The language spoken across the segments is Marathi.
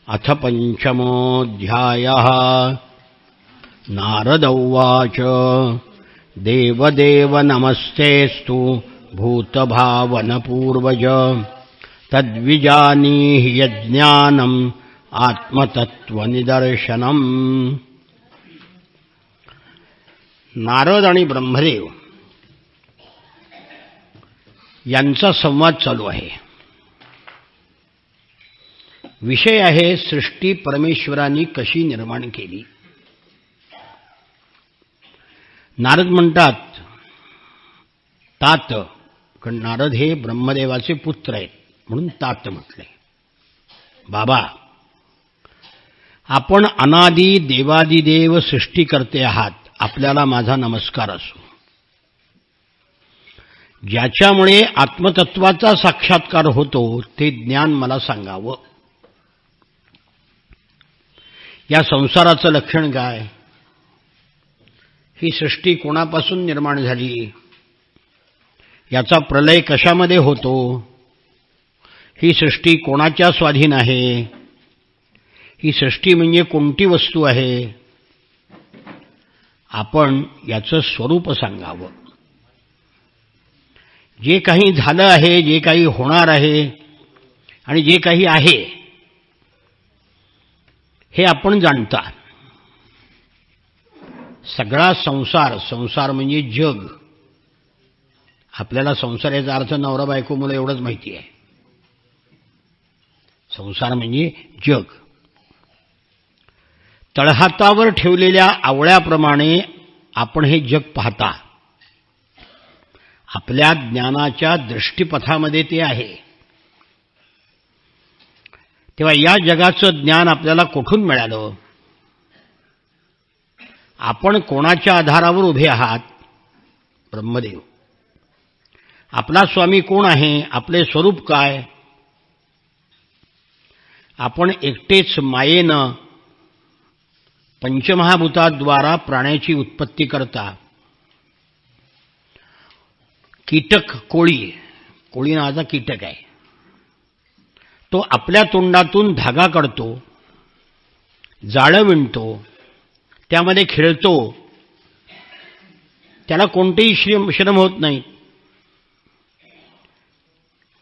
अथ पंचमोऽध्यायः। नारद उवाच देवदेव नमस्तेस्तु भूतभावनपूर्वज तद्विजानीहि यज्ञानम् आत्मतत्त्वनिदर्शनम्। नारद आणि ब्रह्मदेव यांचा संवाद चालू आहे। विषय आहे सृष्टी परमेश्वरांनी कशी निर्माण केली। नारद म्हणतात तात, कारण नारद हे ब्रह्मदेवाचे पुत्र आहेत म्हणून तात म्हटले। बाबा, आपण अनादी देवादिदेव सृष्टीकर्ते आहात, आपल्याला माझा नमस्कार असो। ज्याच्यामुळे आत्मतत्वाचा साक्षात्कार होतो ते ज्ञान मला सांगावं। या संसाराचं लक्षण काय? ही सृष्टी कोणापासून निर्माण झाली? याचा प्रलय कशामध्ये होतो? ही सृष्टी कोणाच्या स्वाधीन आहे? ही सृष्टी म्हणजे कोणती वस्तू आहे? आपण याचं स्वरूप सांगावं। जे काही झालं आहे, जे काही होणार आहे आणि जे काही आहे हे आपण जाणता। सगळा संसार म्हणजे जग। आपल्याला संसार याचा अर्थ नवरा बायको मुलं एवढंच माहिती आहे। संसार म्हणजे जग। तळहातावर ठेवलेल्या आवळ्याप्रमाणे आपण हे जग पाहता। आपल्या ज्ञानाच्या दृष्टिपथामध्ये ते आहे। तेव्हा या जगाचं ज्ञान आपल्याला कुठून मिळालं? आपण कोणाच्या आधारावर उभे आहात? ब्रह्मदेव। आपला स्वामी कोण आहे? आपले स्वरूप काय? आपण एकटेच मायेनं पंचमहाभूताद्वारा प्राण्याची उत्पत्ती करता। कीटक कोळी नावाचा कीटक आहे। तो आपल्या तोंडातून धागा काढतो, जाळं विणतो, त्यामध्ये खेळतो, त्याला कोणतेही श्रम होत नाही।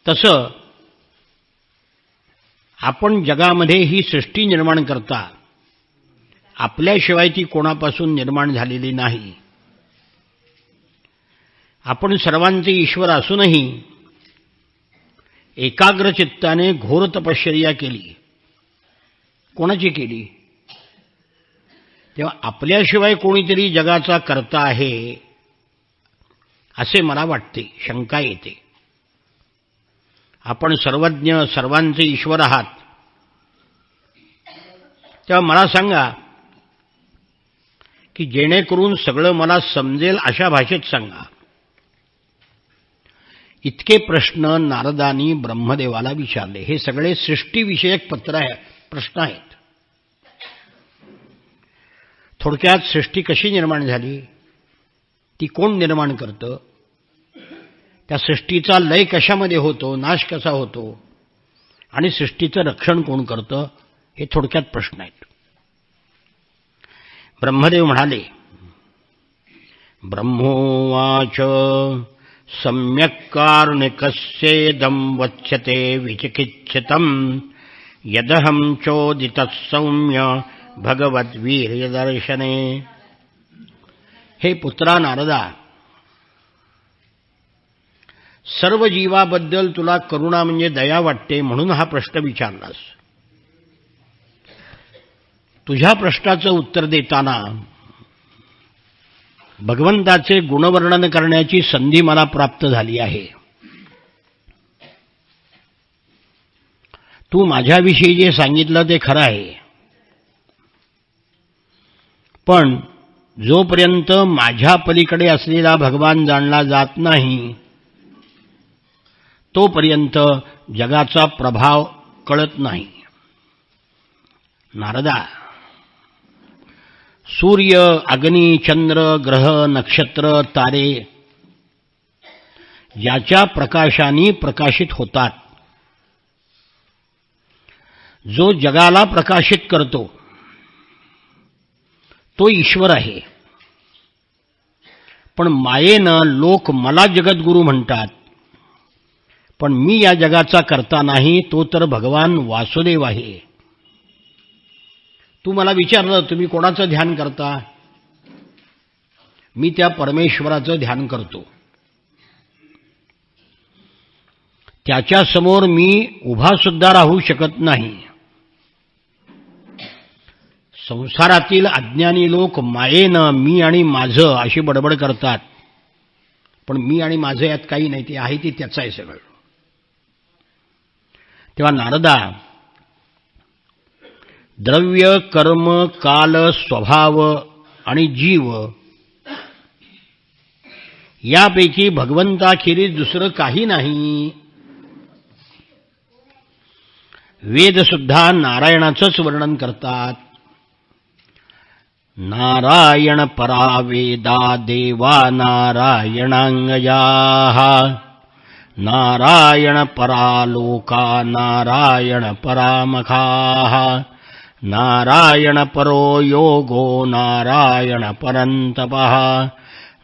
तसं आपण जगामध्ये ही सृष्टी निर्माण करता, आपल्याशिवाय ती कोणापासून निर्माण झालेली नाही। आपण सर्वांचे ईश्वर असूनही एकाग्र चित्ताने घोर तपश्चर्या केली। कोणाची केली? तेव्हा आपल्याशिवाय कोणीतरी जगाचा कर्ता आहे असे मला वाटते, शंका येते। आपण सर्वज्ञ, सर्वांचे ईश्वर आहात, तेव्हा मला सांगा की जेणेकरून सगळं मला समजेल अशा भाषेत सांगा। इतके प्रश्न नारदांनी ब्रह्मदेवाला विचारले। हे सगळे सृष्टीविषयक प्रश्न आहेत। थोडक्यात सृष्टी कशी निर्माण झाली? ती कोण निर्माण करतं? त्या सृष्टीचा लय कशामध्ये होतो? नाश कसा होतो? आणि सृष्टीचं रक्षण कोण करतं? हे थोडक्यात प्रश्न आहेत। ब्रह्मदेव म्हणाले, ब्रह्मोवाच सम्यक् कार्णिकस्येदं वच्यते विचिकित्सितं यदहं चोदितः सौम्य भगवद्वीर्यदर्शने। हे पुत्रा नारदा, सर्व जीवाबद्दल तुला करुणा म्हणजे दया वाटते म्हणून हा प्रश्न विचारलास। तुझ्या प्रश्नाचं उत्तर देताना भगवंताचे गुणवर्णन करण्याची संधी मला प्राप्त झाली आहे। तू माझ्याविषयी जे सांगितलं ते खरं आहे, पण जोपर्यंत माझ्या पलीकडे असलेला भगवान जाणला जात नाही तोपर्यंत जगाचा प्रभाव कळत नाही। नारदा, सूर्य, अग्नी, चंद्र, ग्रह, नक्षत्र, तारे याच्या प्रकाशाने प्रकाशित होतात। जो जगाला प्रकाशित करतो तो ईश्वर आहे. पण मायेनं लोक मला जगद्गुरू म्हणतात, पण मी या जगाचा करता नाही, तो तर भगवान वासुदेव आहे. तू मला विचारलं तुम्ही कोणाचं ध्यान करता? मी त्या परमेश्वराचं ध्यान करतो. त्याच्या समोर मी उभा सुद्धा राहू शकत नाही. संसारातील अज्ञानी लोक मायेनं मी आणि माझं अशी बडबड करतात, पण मी आणि माझं यात काही नाही, ते आहे ते त्याचं आहे सगळं. तेव्हा नारदा, द्रव्य, कर्म, काल, स्वभाव आणि जीव यापैकी भगवंताखेरीज दुसरं काही नाही. वेद सुद्धा नारायणाचंच वर्णन करतात. नारायण परा वेदा देवा नारायणांगयाः नारायण परा लोका नारायण परामखाः नारायण परो योगो नारायण परन्तपः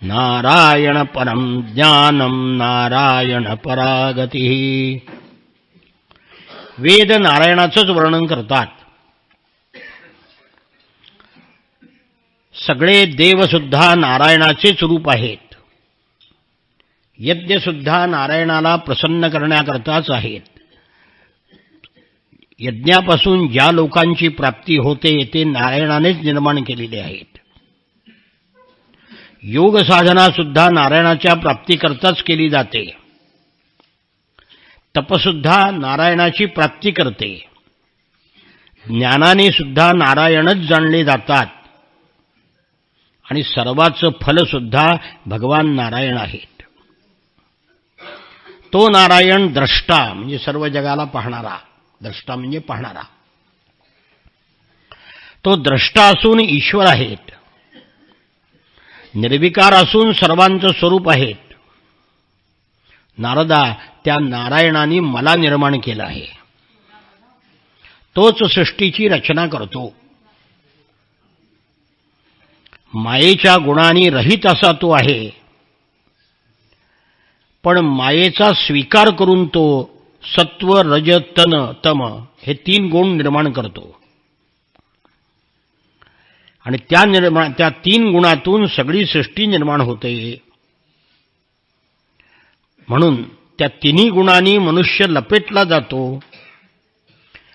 नारायण परं ज्ञानं नारायण परागतिः. वेद नारायणाचंच वर्णन करतात. सगळे देवसुद्धा नारायणाचेच रूप आहेत. यज्ञसुद्धा नारायणाला प्रसन्न करण्याकरताच आहेत. यज्ञापासून ज्या लोकांची प्राप्ती होते ते नारायणानेच निर्माण केलेले आहेत. योग साधना सुद्धा नारायणाच्या प्राप्तीकरताच केली जाते. तपसुद्धा नारायणाची प्राप्ती करते. ज्ञानाने सुद्धा नारायणच जाणले जातात आणि सर्वाचं फल सुद्धा भगवान नारायण आहेत. तो नारायण द्रष्टा म्हणजे सर्व जगाला पाहणारा, द्रष्टा म्हणजे पाहणारा, तो द्रष्टा असून ईश्वर आहेत. निर्विकार असून सर्वांचं स्वरूप आहेत. नारदा, त्या नारायणाने मला निर्माण केलं आहे. तोच सृष्टीची रचना करतो. मायेच्या गुणांनी रहित असा तो आहे, पण मायेचा स्वीकार करून तो सत्व, रज, तन, तम हे 3 गुण निर्माण करतो. आणि त्या 3 गुणातून सगळी सृष्टी निर्माण होते. म्हणून त्या 3 गुणांनी मनुष्य लपेटला जातो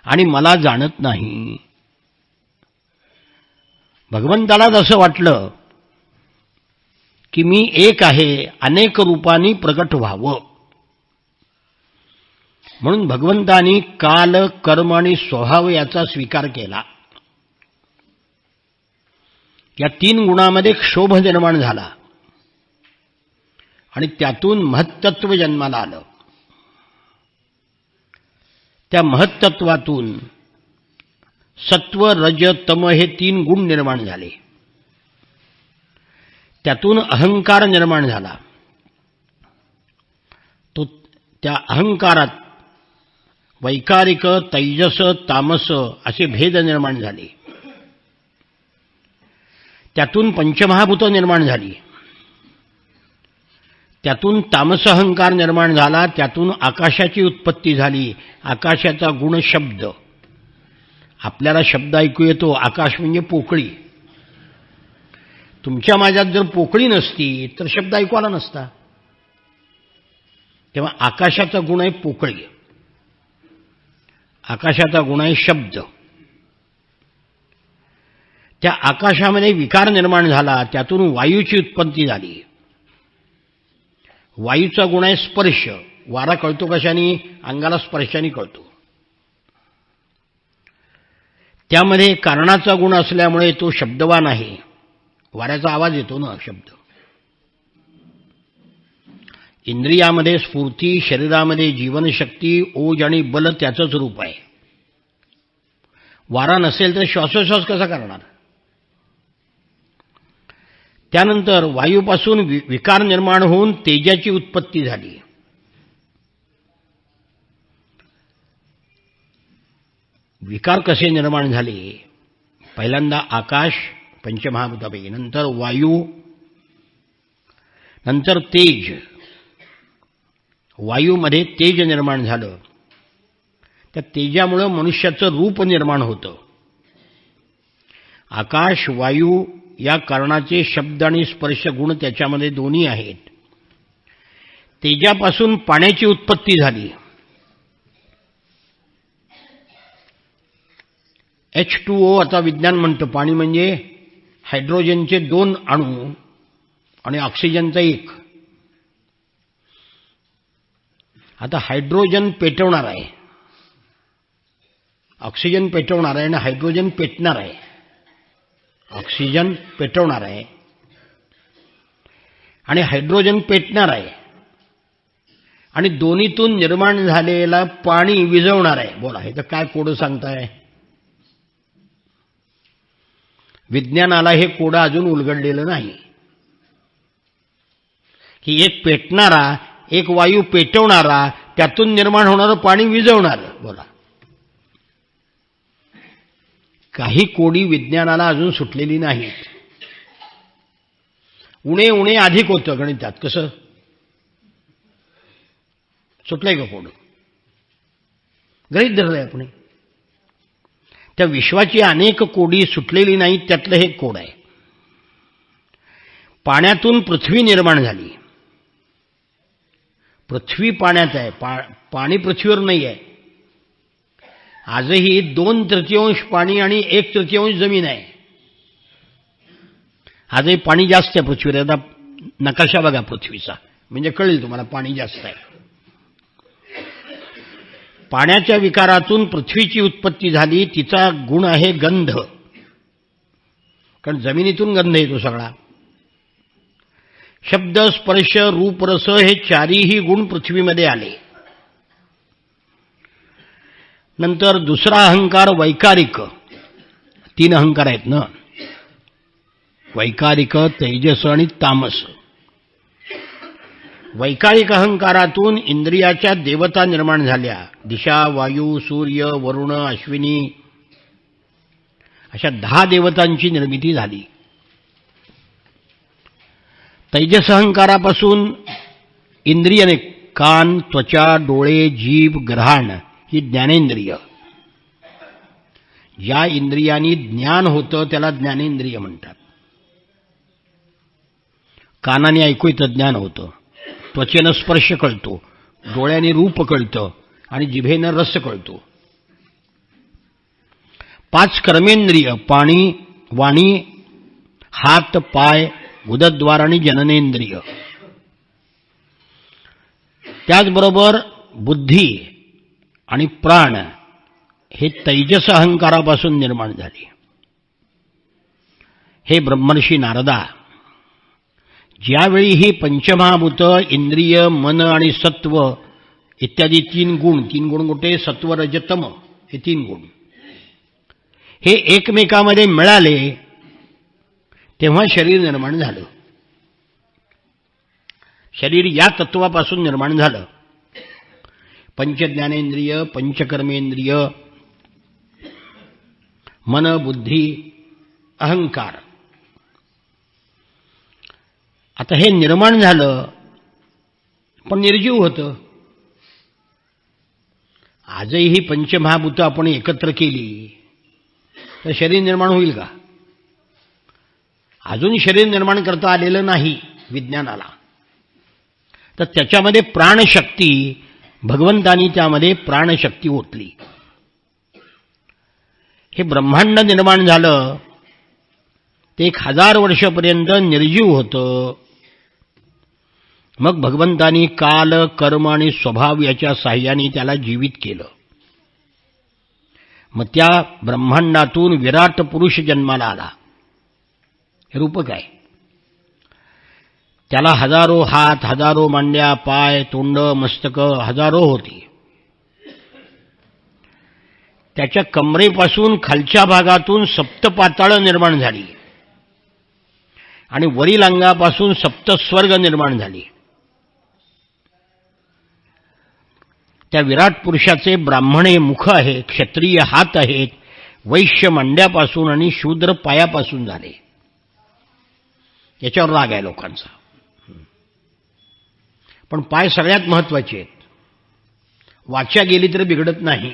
आणि मला जाणत नाही. भगवंताला असं वाटलं की मी एक आहे, अनेक रूपांनी प्रकट व्हावं. म्हणून भगवंतानी काल, कर्म आणि स्वभाव याचा स्वीकार केला. या 3 गुणांमध्ये क्षोभ निर्माण झाला आणि त्यातून महत्तत्व जन्माला आलं. त्या महत्तत्वातून सत्व, रज, तम हे 3 गुण निर्माण झाले. त्यातून अहंकार निर्माण झाला. तो त्या अहंकारात वैकारिक, तैजस, तामस असे भेद निर्माण झाले. त्यातून पंचमहाभूत निर्माण झाली. त्यातून तामस अहंकार निर्माण झाला. त्यातून आकाशाची उत्पत्ती झाली. आकाशाचा गुण शब्द. आपल्याला शब्द ऐकू येतो. आकाश म्हणजे पोकळी. तुमच्या माझ्यात जर पोकळी नसती तर शब्द ऐकू आला नसता. तेव्हा आकाशाचा गुण आहे पोकळी. आकाशाचा गुण आहे शब्द. त्या आकाशामध्ये विकार निर्माण झाला. त्यातून वायूची उत्पत्ती झाली. वायूचा गुण आहे स्पर्श. वारा कळतो कशाने? अंगाला स्पर्शाने कळतो. त्यामध्ये कारणाचा गुण असल्यामुळे तो शब्दवान आहे. वाऱ्याचा आवाज येतो ना शब्द. इंद्रियामध्ये स्फूर्ती, शरीरामध्ये जीवनशक्ती, ओज आणि बल त्याचंच रूप आहे. वारा नसेल तर श्वासोश्वास कसा करणार? त्यानंतर वायूपासून विकार निर्माण होऊन तेजाची उत्पत्ती झाली. विकार कसे निर्माण झाले? पहिल्यांदा आकाश पंचमहाभूतापैकी, नंतर वायू, नंतर तेज. वायूमध्ये तेज निर्माण झालं. त्या तेजामुळे मनुष्याचं रूप निर्माण होतं. आकाश वायू या कारणाचे शब्द आणि स्पर्श गुण त्याच्यामध्ये दोन्ही आहेत. तेजापासून पाण्याची उत्पत्ती झाली. H2O आता विज्ञान म्हणतं. पाणी म्हणजे हायड्रोजनचे 2 अणू आणि ऑक्सिजनचा 1. आता हायड्रोजन पेटवणार आहे, ऑक्सिजन पेटवणार आहे आणि हायड्रोजन पेटणार आहे. ऑक्सिजन पेटवणार आहे आणि हायड्रोजन पेटणार आहे आणि दोन्हीतून निर्माण झालेला पाणी विझवणार आहे. बोला, हे तर काय कोडं सांगताय? विज्ञानाला हे कोडं अजून उलगडलेलं नाही की एक पेटणारा, एक वायू पेटवणारा, त्यातून निर्माण होणारं पाणी विझवणारं. बोला, काही कोडी विज्ञानाला अजून सुटलेली नाहीत. उणे उणे अधिक होतं गणितात. कसं सुटलंय का कोड? गणित धरलंय आपण. त्या विश्वाची अनेक कोडी सुटलेली नाहीत, त्यातलं हे कोड आहे. पाण्यातून पृथ्वी निर्माण झाली. पृथ्वी पाण्यात आहे, पाणी पृथ्वीवर नाही आहे. आजही 2/3 पाणी आणि 1/3 जमीन आहे. आजही पाणी जास्त आहे पृथ्वीवर. आता नकाशा बघा पृथ्वीचा, म्हणजे कळेल तुम्हाला पाणी जास्त आहे. पाण्याच्या विकारातून पृथ्वीची उत्पत्ती झाली. तिचा गुण आहे गंध, कारण जमिनीतून गंध येतो सगळा. शब्द स्पर्श रूप रस हे चारीही गुण पृथ्वीमध्ये आले. नंतर दुसरा अहंकार वैकारिक. 3 अहंकार आहेत ना, वैकारिक, तेजस आणि तामस. वैकारिक अहंकारातून इंद्रियाच्या देवता निर्माण झाल्या. दिशा, वायू, सूर्य, वरुण, अश्विनी अशा 10 देवतांची निर्मिती झाली. तेजस अहंकारापासून इंद्रियने कान, त्वचा, डोळे, जीभ, घ्राण ही ज्ञानेंद्रिय. ज्या इंद्रियांनी ज्ञान होतं त्याला ज्ञानेंद्रिय म्हणतात. कानाने ऐकू येतं, ज्ञान होतं. त्वचेनं स्पर्श कळतो, डोळ्याने रूप कळतं आणि जिभेनं रस कळतो. 5 कर्मेंद्रिय पाणी, वाणी, हात, पाय, उदद्वार आणि जननेंद्रिय. त्याचबरोबर बुद्धी आणि प्राण हे तेजस अहंकारापासून निर्माण झाले. हे ब्रह्मर्षी नारदा, ज्यावेळी ही पंचमहाभूत, इंद्रिय, मन आणि सत्व इत्यादी 3 गुण, 3 गुण कुठे? सत्व, रज, तम, हे 3 गुण हे एकमेकांमध्ये मिळाले तेव्हा शरीर निर्माण झालं. शरीर या तत्वापासून निर्माण झालं. पंचज्ञानेंद्रिय, पंचकर्मेंद्रिय, मन, बुद्धी, अहंकार. आता हे निर्माण झालं, पण निर्जीव होतं. आजही ही पंचमहाभूतं आपण एकत्र केली तर शरीर निर्माण होईल का? अजून शरीर निर्माण करता आलेलं नाही विज्ञानाला. तर त्याच्यामध्ये प्राणशक्ती, भगवंतानी त्यामध्ये प्राणशक्ती ओतली. हे ब्रह्मांड निर्माण झालं ते 1000 वर्षापर्यंत निर्जीव होतं. मग भगवंतानी काल, कर्म आणि स्वभाव याच्या साह्याने त्याला जीवित केलं. मग त्या ब्रह्मांडातून विराट पुरुष जन्माला आला. हे रूपक आहे. त्याला हजारो हात, हजारो मांड्या, पाय, तोंड, मस्तक हजारो होती. त्याच्या कमरेपासून खालच्या भागातून सप्तपाताळं निर्माण झाली आणि वरील अंगापासून 7 स्वर्ग निर्माण झाली. त्या विराट पुरुषाचे ब्राह्मणे मुख आहे, क्षत्रिय हात आहेत, वैश्य मांड्यापासून आणि शूद्र पायापासून झाले. याच्यावर राग आहे लोकांचा. पण पाय सगळ्यात महत्वाचे आहेत. वाचा गेली तर बिघडत नाही,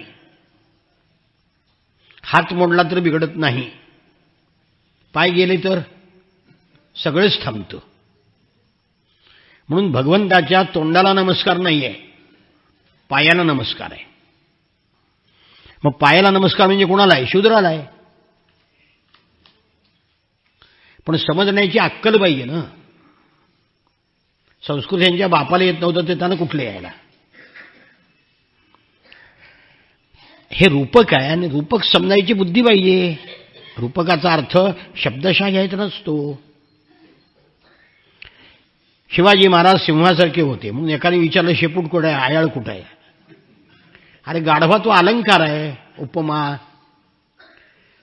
हात मोडला तर बिघडत नाही, पाय गेले तर सगळेच थांबतं. म्हणून भगवंताच्या तोंडाला नमस्कार नाही आहे, पायाला नमस्कार आहे. मग पायाला नमस्कार म्हणजे कोणाला आहे? शूद्राला आहे. पण समजण्याची अक्कल पाहिजे ना. संस्कृत यांच्या बापाला येत नव्हतं ते त्यांना कुठले यायला. हे रूपक आहे आणि रूपक समजायची बुद्धी पाहिजे. रूपकाचा अर्थ शब्दशः घ्यायचा नसतो. शिवाजी महाराज सिंहासारखे होते म्हणून एकाने विचारलं शेपूट कुठे आहे, आयाळ कुठे आहे? अरे गाढवा तो अलंकार आहे, उपमा.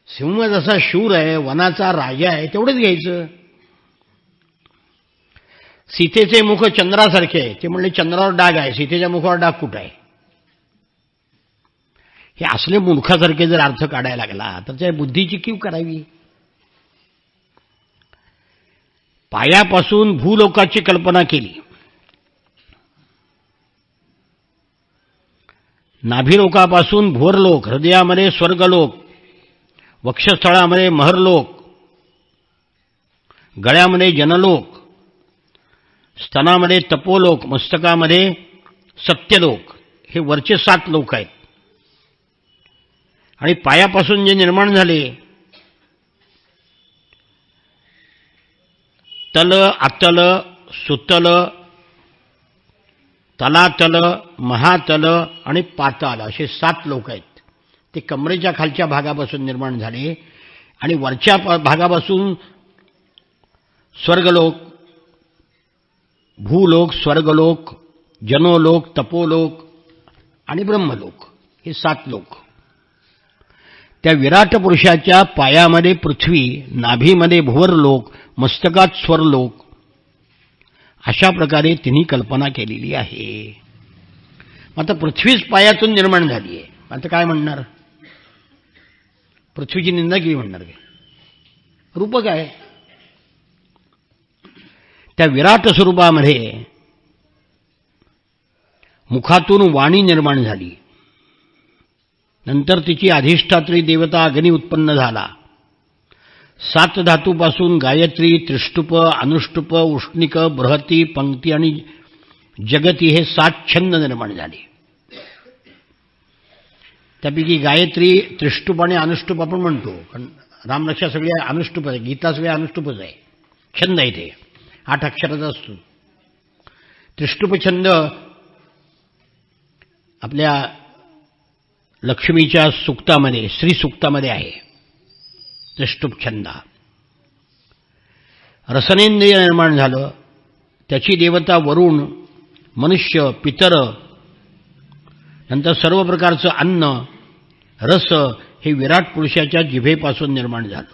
सिंह जसा शूर आहे, वनाचा राजा आहे, तेवढंच घ्यायचं. सीतेचे मुख चंद्रासारखे आहे, ते म्हणले चंद्रावर डाग आहे, सीतेच्या मुखावर डाग कुठं आहे? हे असले मूर्खासारखे जर अर्थ काढायला लागला तर त्या बुद्धीची कीव करावी. पायापासून भूलोकाची कल्पना केली, नाभिलोकापासून भुवरलोक, हृदयामध्ये स्वर्गलोक, वक्षस्थळामध्ये महरलोक, गळ्यामध्ये जनलोक, स्तनामध्ये तपोलोक, मस्तकामध्ये सत्यलोक. हे वरचे 7 लोक आहेत. आणि पायापासून जे निर्माण झाले तल, अतल, सुतल, तलातल, महातल आणि पाताल असे 7 लोक आहेत. ते कमरेच्या खालच्या भागापासून निर्माण झाले आणि वरच्या भागापासून स्वर्गलोक, भूलोक, स्वर्गलोक, जनोलोक, तपोलोक आणि ब्रह्मलोक हे 7 लोक. त्या विराट पुरुषाच्या पायामध्ये पृथ्वी, नाभीमध्ये भुवरलोक, मस्तकात स्वरलोक, अशा प्रकारे तिने कल्पना केलेली आहे. आता पृथ्वीच पायातून निर्माण झाली आहे. आता काय म्हणणार? पृथ्वीची निंदा केली म्हणणार काय? रूपक आहे. त्या विराट स्वरूपामध्ये मुखातून वाणी निर्माण झाली. नंतर तिची अधिष्ठात्री देवता अग्नी उत्पन्न झाला. 7 धातूपासून गायत्री, त्रिष्टुप, अनुष्टुप, उष्णिक, बृहती, पंक्ती आणि जगती हे 7 छंद निर्माण झाले. त्यापैकी गायत्री, त्रिष्टुप आणि अनुष्टुप आपण म्हणतो, पण रामरक्षा सगळे अनुष्टुप आहे, गीता सगळे अनुष्टुपच आहे. छंद आहे ते 8 अक्षराचा असतो. त्रिष्टुप छंद आपल्या लक्ष्मीच्या सूक्तामध्ये, श्री सूक्तामध्ये आहे. त्रिष्टुप छंद. रसनेंद्रिय निर्माण झालं. त्याची देवता वरुण, मनुष्य, पितर, नंतर सर्व प्रकारचं अन्न, रस हे विराट पुरुषाच्या जिभेपासून निर्माण झालं.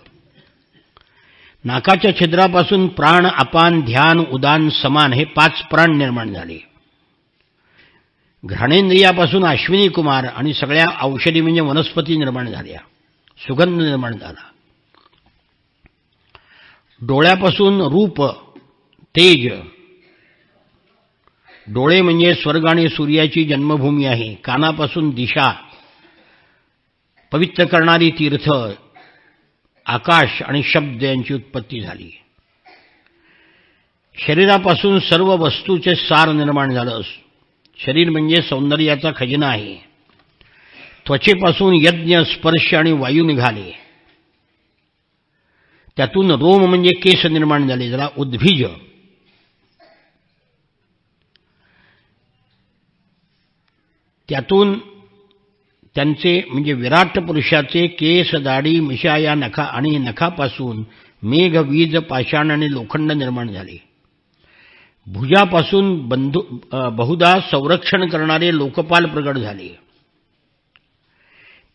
नाकाच्या छिद्रापासून प्राण, अपान, ध्यान, उदान, समान हे 5 प्राण निर्माण झाले. घ्राणेंद्रियापासून अश्विनी कुमार आणि सगळ्या औषधी म्हणजे वनस्पती निर्माण झाल्या. सुगंध निर्माण झाला. डोळ्यापासून रूप, तेज. डोळे म्हणजे स्वर्ग आणि सूर्याची जन्मभूमी आहे. कानापासून दिशा, पवित्र करणारी तीर्थ, आकाश आणि शब्द यांची उत्पत्ती झाली. शरीरापासून सर्व वस्तूचे सार निर्माण झालं. शरीर म्हणजे सौंदर्याचा खजिना आहे. त्वचेपासून यज्ञ, स्पर्श आणि वायू निघाले. त्यातून रोम म्हणजे केस निर्माण झाले, ज्याला उद्भिज. त्यातून त्यांचे म्हणजे विराट पुरुषाचे केस, दाढी, मिशा या नखा आणि नखापासून मेघ, वीज, पाषाण आणि लोखंड निर्माण झाले. भुजापासून बहुधा संरक्षण करणारे लोकपाल प्रगट झाले.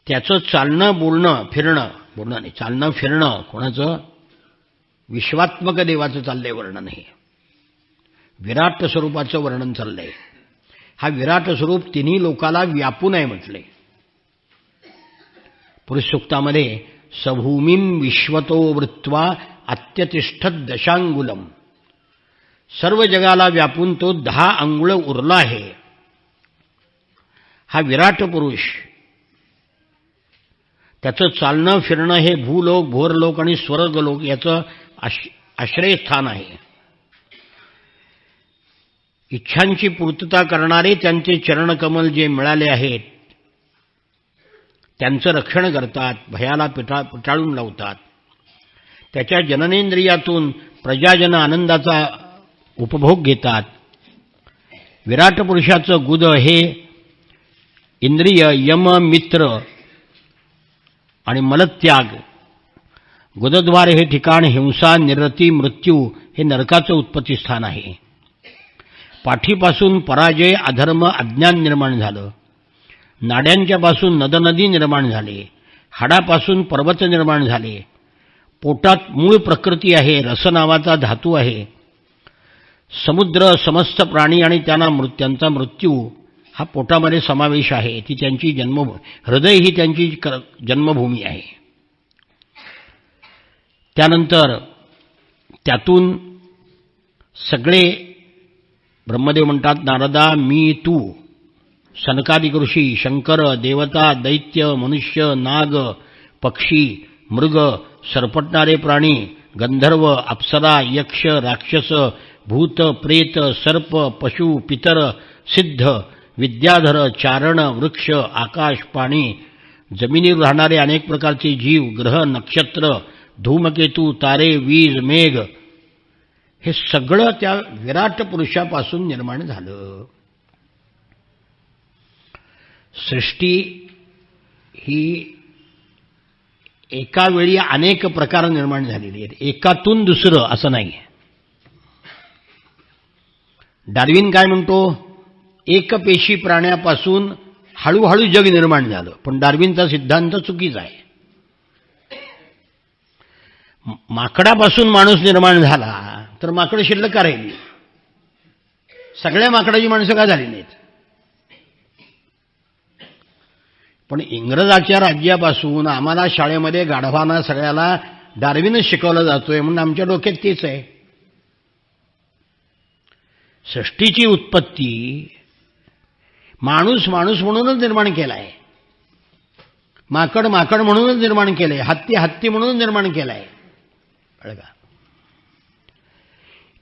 त्याचं चालणं, बोलणं, फिरणं, बोलणं नाही, चालणं फिरणं कोणाचं? विश्वात्मक देवाचं चाललंय वर्णन. हे विराट स्वरूपाचं वर्णन चाललंय. हा विराट स्वरूप तिन्ही लोकाला व्यापून आहे म्हटले. पुरुष सूक्तामध्ये सभूमीं विश्वतो वृत्वा अत्यतिष्ठत दशांगुलम, सर्व जगाला व्यापून तो 10 अंगुळ उरला आहे. हा विराट पुरुष, त्याचं चालणं फिरणं हे भूलोक, भोरलोक आणि स्वर्गलोक याचं आश्रयस्थान आहे. इच्छांची पूर्तता करणारे त्यांचे चरणकमल जे मिळाले आहेत त्यांचं रक्षण करतात, भयाला पिटाळून लावतात. त्याच्या जननेंद्रियातून प्रजाजन आनंदाचा उपभोग घेतात. विराट पुरुषाचं गुद हे इंद्रिय, यम, मित्र आणि मलत्याग. गुदद्वार हे ठिकाण हिंसा, निरती, मृत्यू हे नरकाचं उत्पत्तीस्थान आहे. पाठीपासून पराजय, अधर्म, अज्ञान निर्माण झालं. नाड्यांच्यापासून नदनदी निर्माण झाले. हाडापासून पर्वत निर्माण झाले. पोटात मूळ प्रकृती आहे, रस नावाचा धातू आहे. समुद्र, समस्त प्राणी आणि त्यांचा मृत्यू हा पोटामध्ये समावेश आहे. ती त्यांची हृदय ही त्यांची जन्मभूमी आहे. त्यानंतर त्यातून सगळे ब्रह्मदेव म्हणतात, नारदा, मी, तू, सनकादिक ऋषी, शंकर, देवता, दैत्य, मनुष्य, नाग, पक्षी, मृग, सरपटणारे प्राणी, गंधर्व, अप्सरा, यक्ष, राक्षस, भूत, प्रेत, सर्प, पशु, पितर, सिद्ध, विद्याधर, चारण, वृक्ष, आकाश, पाणी, जमिनीवर राहणारे अनेक प्रकारचे जीव, ग्रह, नक्षत्र, धूमकेतू, तारे, वीज, मेघ हे सगळं त्या विराट पुरुषापासून निर्माण झालं. सृष्टी ही एका वेळी अनेक प्रकार निर्माण झालेली आहेत, एकातून दुसरं असं नाही. डार्विन काय म्हणतो, एकपेशी प्राण्यापासून हळूहळू जग निर्माण झालं, पण डार्विनचा सिद्धांत चुकीचा आहे. माकडापासून माणूस निर्माण झाला तर माकडं शिल्लक का राहिली? सगळ्या माकडाची माणसं का झाली नाहीत? पण इंग्रजाच्या राज्यापासून आम्हाला शाळेमध्ये गाढवांना सगळ्याला डार्विनच शिकवलं जातोय म्हणून आमच्या डोक्यात तेच आहे. सृष्टीची उत्पत्ती माणूस म्हणूनच निर्माण केला आहे, माकड म्हणूनच निर्माण केलंय, हत्ती म्हणूनच निर्माण केलाय. कळलं?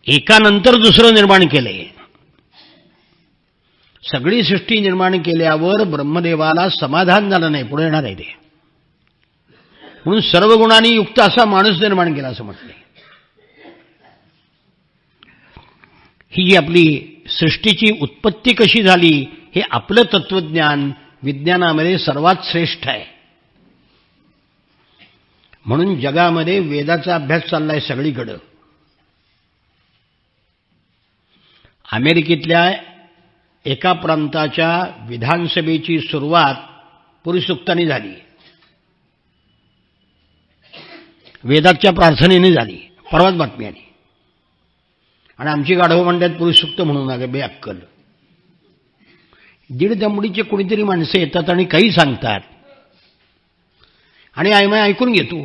एकानंतर दुसरं निर्माण केलंय. सगळी सृष्टी निर्माण केल्यावर ब्रह्मदेवाला समाधान झालं नाही, पुढे येणार आहे ते, म्हणून सर्व गुणांनी युक्त असा माणूस निर्माण केला असं म्हटलंय. ही जी आपली सृष्टीची उत्पत्ती कशी झाली हे आपलं तत्वज्ञान विज्ञानामध्ये सर्वात श्रेष्ठ आहे. म्हणून जगामध्ये वेदाचा अभ्यास चाललाय सगळीकडं. अमेरिकेतल्या एका प्रांताच्या विधानसभेची सुरुवात पुरुष सूक्ताने झाली, वेदाच्या प्रार्थनेने झाली. परवाच बातमी आली आणि आमची गाढव म्हणतात पुरुष सूक्त म्हणून अगं बेअक्कल. दीड दमडीचे कोणीतरी माणसं येतात आणि काही सांगतात आणि आयमाय ऐकून घेतो.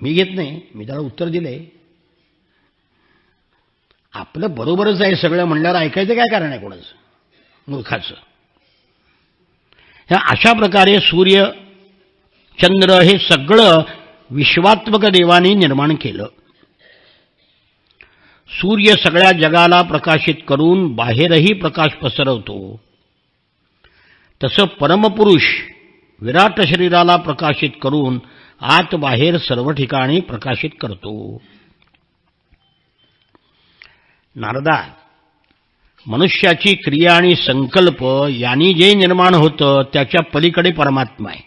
मी घेत नाही, मी त्याला उत्तर दिलंय. आपलं बरोबरच आहे सगळं म्हणल्यावर ऐकायचं काय कारण आहे कोणाचं? मूर्खाचं. ह्या अशा प्रकारे सूर्य, चंद्र हे सगळं विश्वात्मक देवाने निर्माण केलं. सूर्य सगळ्या जगाला प्रकाशित करून बाहेरही प्रकाश पसरवतो, तसं परमपुरुष विराट शरीराला प्रकाशित करून आत बाहेर सर्व ठिकाणी प्रकाशित करतो. नारदा, मनुष्याची क्रिया आणि संकल्प यांनी जे निर्माण होतं त्याच्या पलीकडे परमात्मा आहे.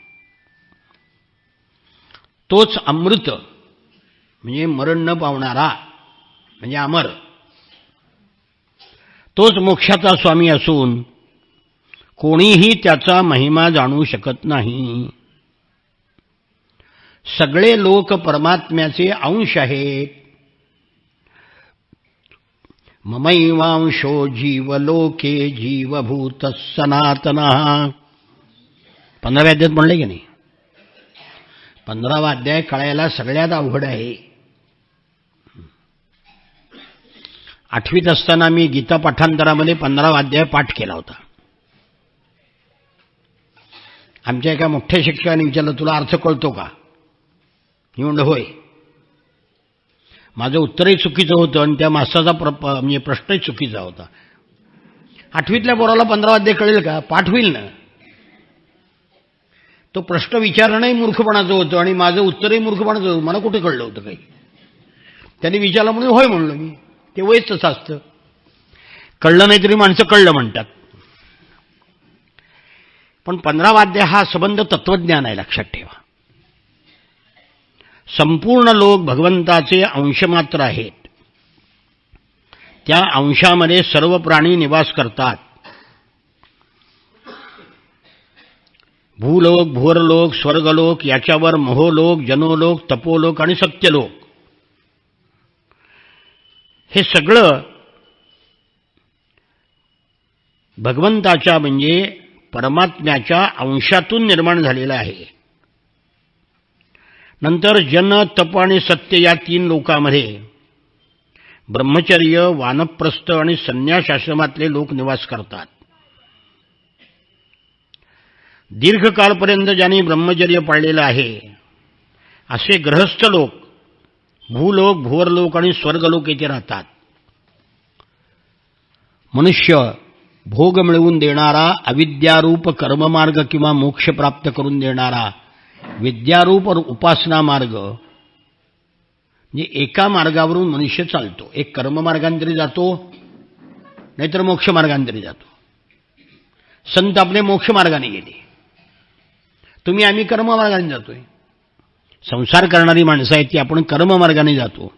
तोच अमृत म्हणजे मरण न पावणारा म्हणजे अमर, तोच मोक्षाचा स्वामी असून कोणीही त्याचा महिमा जाणू शकत नाही. सगळे लोक परमात्म्याचे अंश आहेत. ममैवांशो जीवलोके जीवभूतः सनातनः. 15व्या अध्यायात म्हणले की नाही. 15वा अध्याय कळायला सगळ्यात अवघड आहे. 8वीत असताना मी गीता पाठांतरामध्ये 15वा अध्याय पाठ केला होता. आमच्या एका मोठ्या शिक्षकाने विचारलं, तुला अर्थ कळतो का? मी म्हणलं होय. माझं उत्तरही चुकीचं होतं आणि त्या मास्तराचा म्हणजे प्रश्नही चुकीचा होता. 8वीतल्या पोराला 15वा अध्याय कळेल का? पाठ होईल ना. तो प्रश्न विचारणंही मूर्खपणाचं होतं आणि माझं उत्तरही मूर्खपणाचं होतं. मला कुठे कळलं होतं काही. त्यांनी विचारलं म्हणून होय म्हणलो मी. ते वयच तसं असतं. कळलं नाही तरी माणसं कळलं म्हणतात. पण 15वा अध्याय हा संबंध तत्वज्ञान आहे, लक्षात ठेवा. संपूर्ण लोक भगवंताचे अंशमात्र आहेत. त्या अंशामध्ये सर्व प्राणी निवास करतात. भूलोक, भुवरलोक, स्वर्गलोक, याच्यावर मोहलोक, जनोलोक, तपोलोक आणि सत्यलोक, हे सगळं भगवंताच्या म्हणजे परमात्म्याच्या अंशातून निर्माण झालेलं आहे. नंतर जन, तप आणि सत्य या 3 लोकांमध्ये ब्रह्मचर्य, वानप्रस्थ आणि संन्यास आश्रमातले लोक निवास करतात. दीर्घकाळपर्यंत ज्यांनी ब्रह्मचर्य पाळलेलं आहे असे गृहस्थ लोक भूलोक, भुवरलोक आणि स्वर्गलोक येथे राहतात. मनुष्य भोग मिळवून देणारा अविद्यारूप कर्ममार्ग किंवा मोक्ष प्राप्त करून देणारा विद्यारूप उपासना मार्ग, म्हणजे एका मार्गावरून मनुष्य चालतो. एक कर्ममार्गांतरी जातो, नाहीतर मोक्ष मार्गांतरी जातो. संत आपले मोक्ष मार्गाने गेले, तुम्ही आम्ही कर्ममार्गाने जातोय. संसार करणारी माणसं आहेत ती आपण कर्ममार्गाने जातो.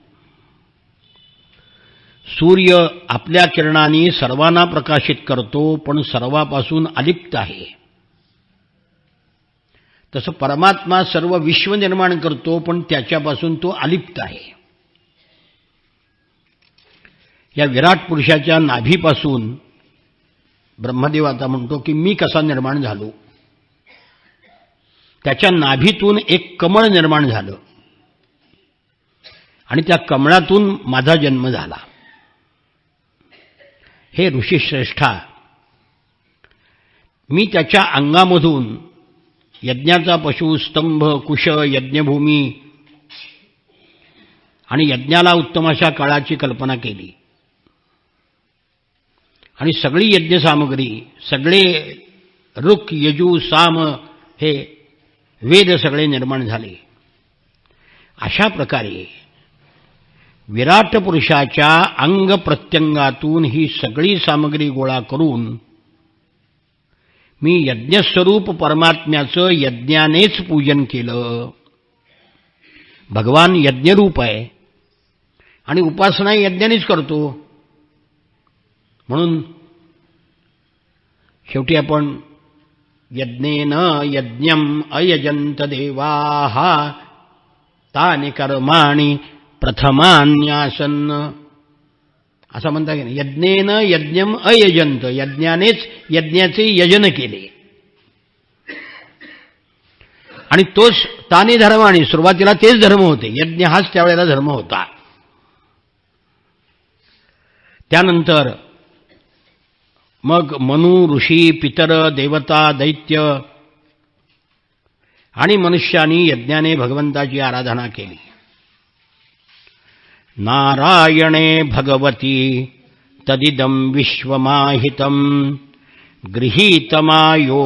सूर्य आपल्या किरणांनी सर्वांना प्रकाशित करतो, पण सर्वापासून अलिप्त आहे. तसं परमात्मा सर्व विश्व निर्माण करतो, पण त्याच्यापासून तो अलिप्त आहे. या विराट पुरुषाच्या नाभीपासून ब्रह्मदेव आता म्हणतो की मी कसा निर्माण झालो. त्याच्या नाभीतून एक कमळ निर्माण झालं आणि त्या कमळातून माझा जन्म झाला. हे ऋषीश्रेष्ठा, मी त्याच्या अंगामधून यज्ञाचा पशु, स्तंभ, कुश, यज्ञभूमी आणि यज्ञाला उत्तम अशा काळाची कल्पना केली आणि सगळी यज्ञ सामग्री, सगळे ऋक, यजू, साम हे वेद सगळे निर्माण झाले. अशा प्रकारे विराट पुरुषाच्या अंग प्रत्यंगातून ही सगळी सामग्री गोळा करून मी यज्ञस्वरूप परमात्म्याचं यज्ञानेच पूजन केलं. भगवान यज्ञरूप आहे आणि उपासना यज्ञानेच करतो. म्हणून शेवटी आपण यज्ञेन यज्ञम अयजंत देवाः तानि कर्माणि प्रथमान्यासन असं म्हणता की नाही. यज्ञेन यज्ञम अयजंत, यज्ञानेच यज्ञाचे यजन केले. आणि तोच ताने धर्माने, सुरुवातीला तेच धर्म होते. यज्ञ हाच त्यावेळेला धर्म होता. त्यानंतर मग मनु, ऋषी, पितर, देवता, दैत्य आणि मनुष्यांनी यज्ञाने भगवंताची आराधना केली. नारायणे भगवती तदिदं विश्वमाहितं गृहीतमायोर्गुणः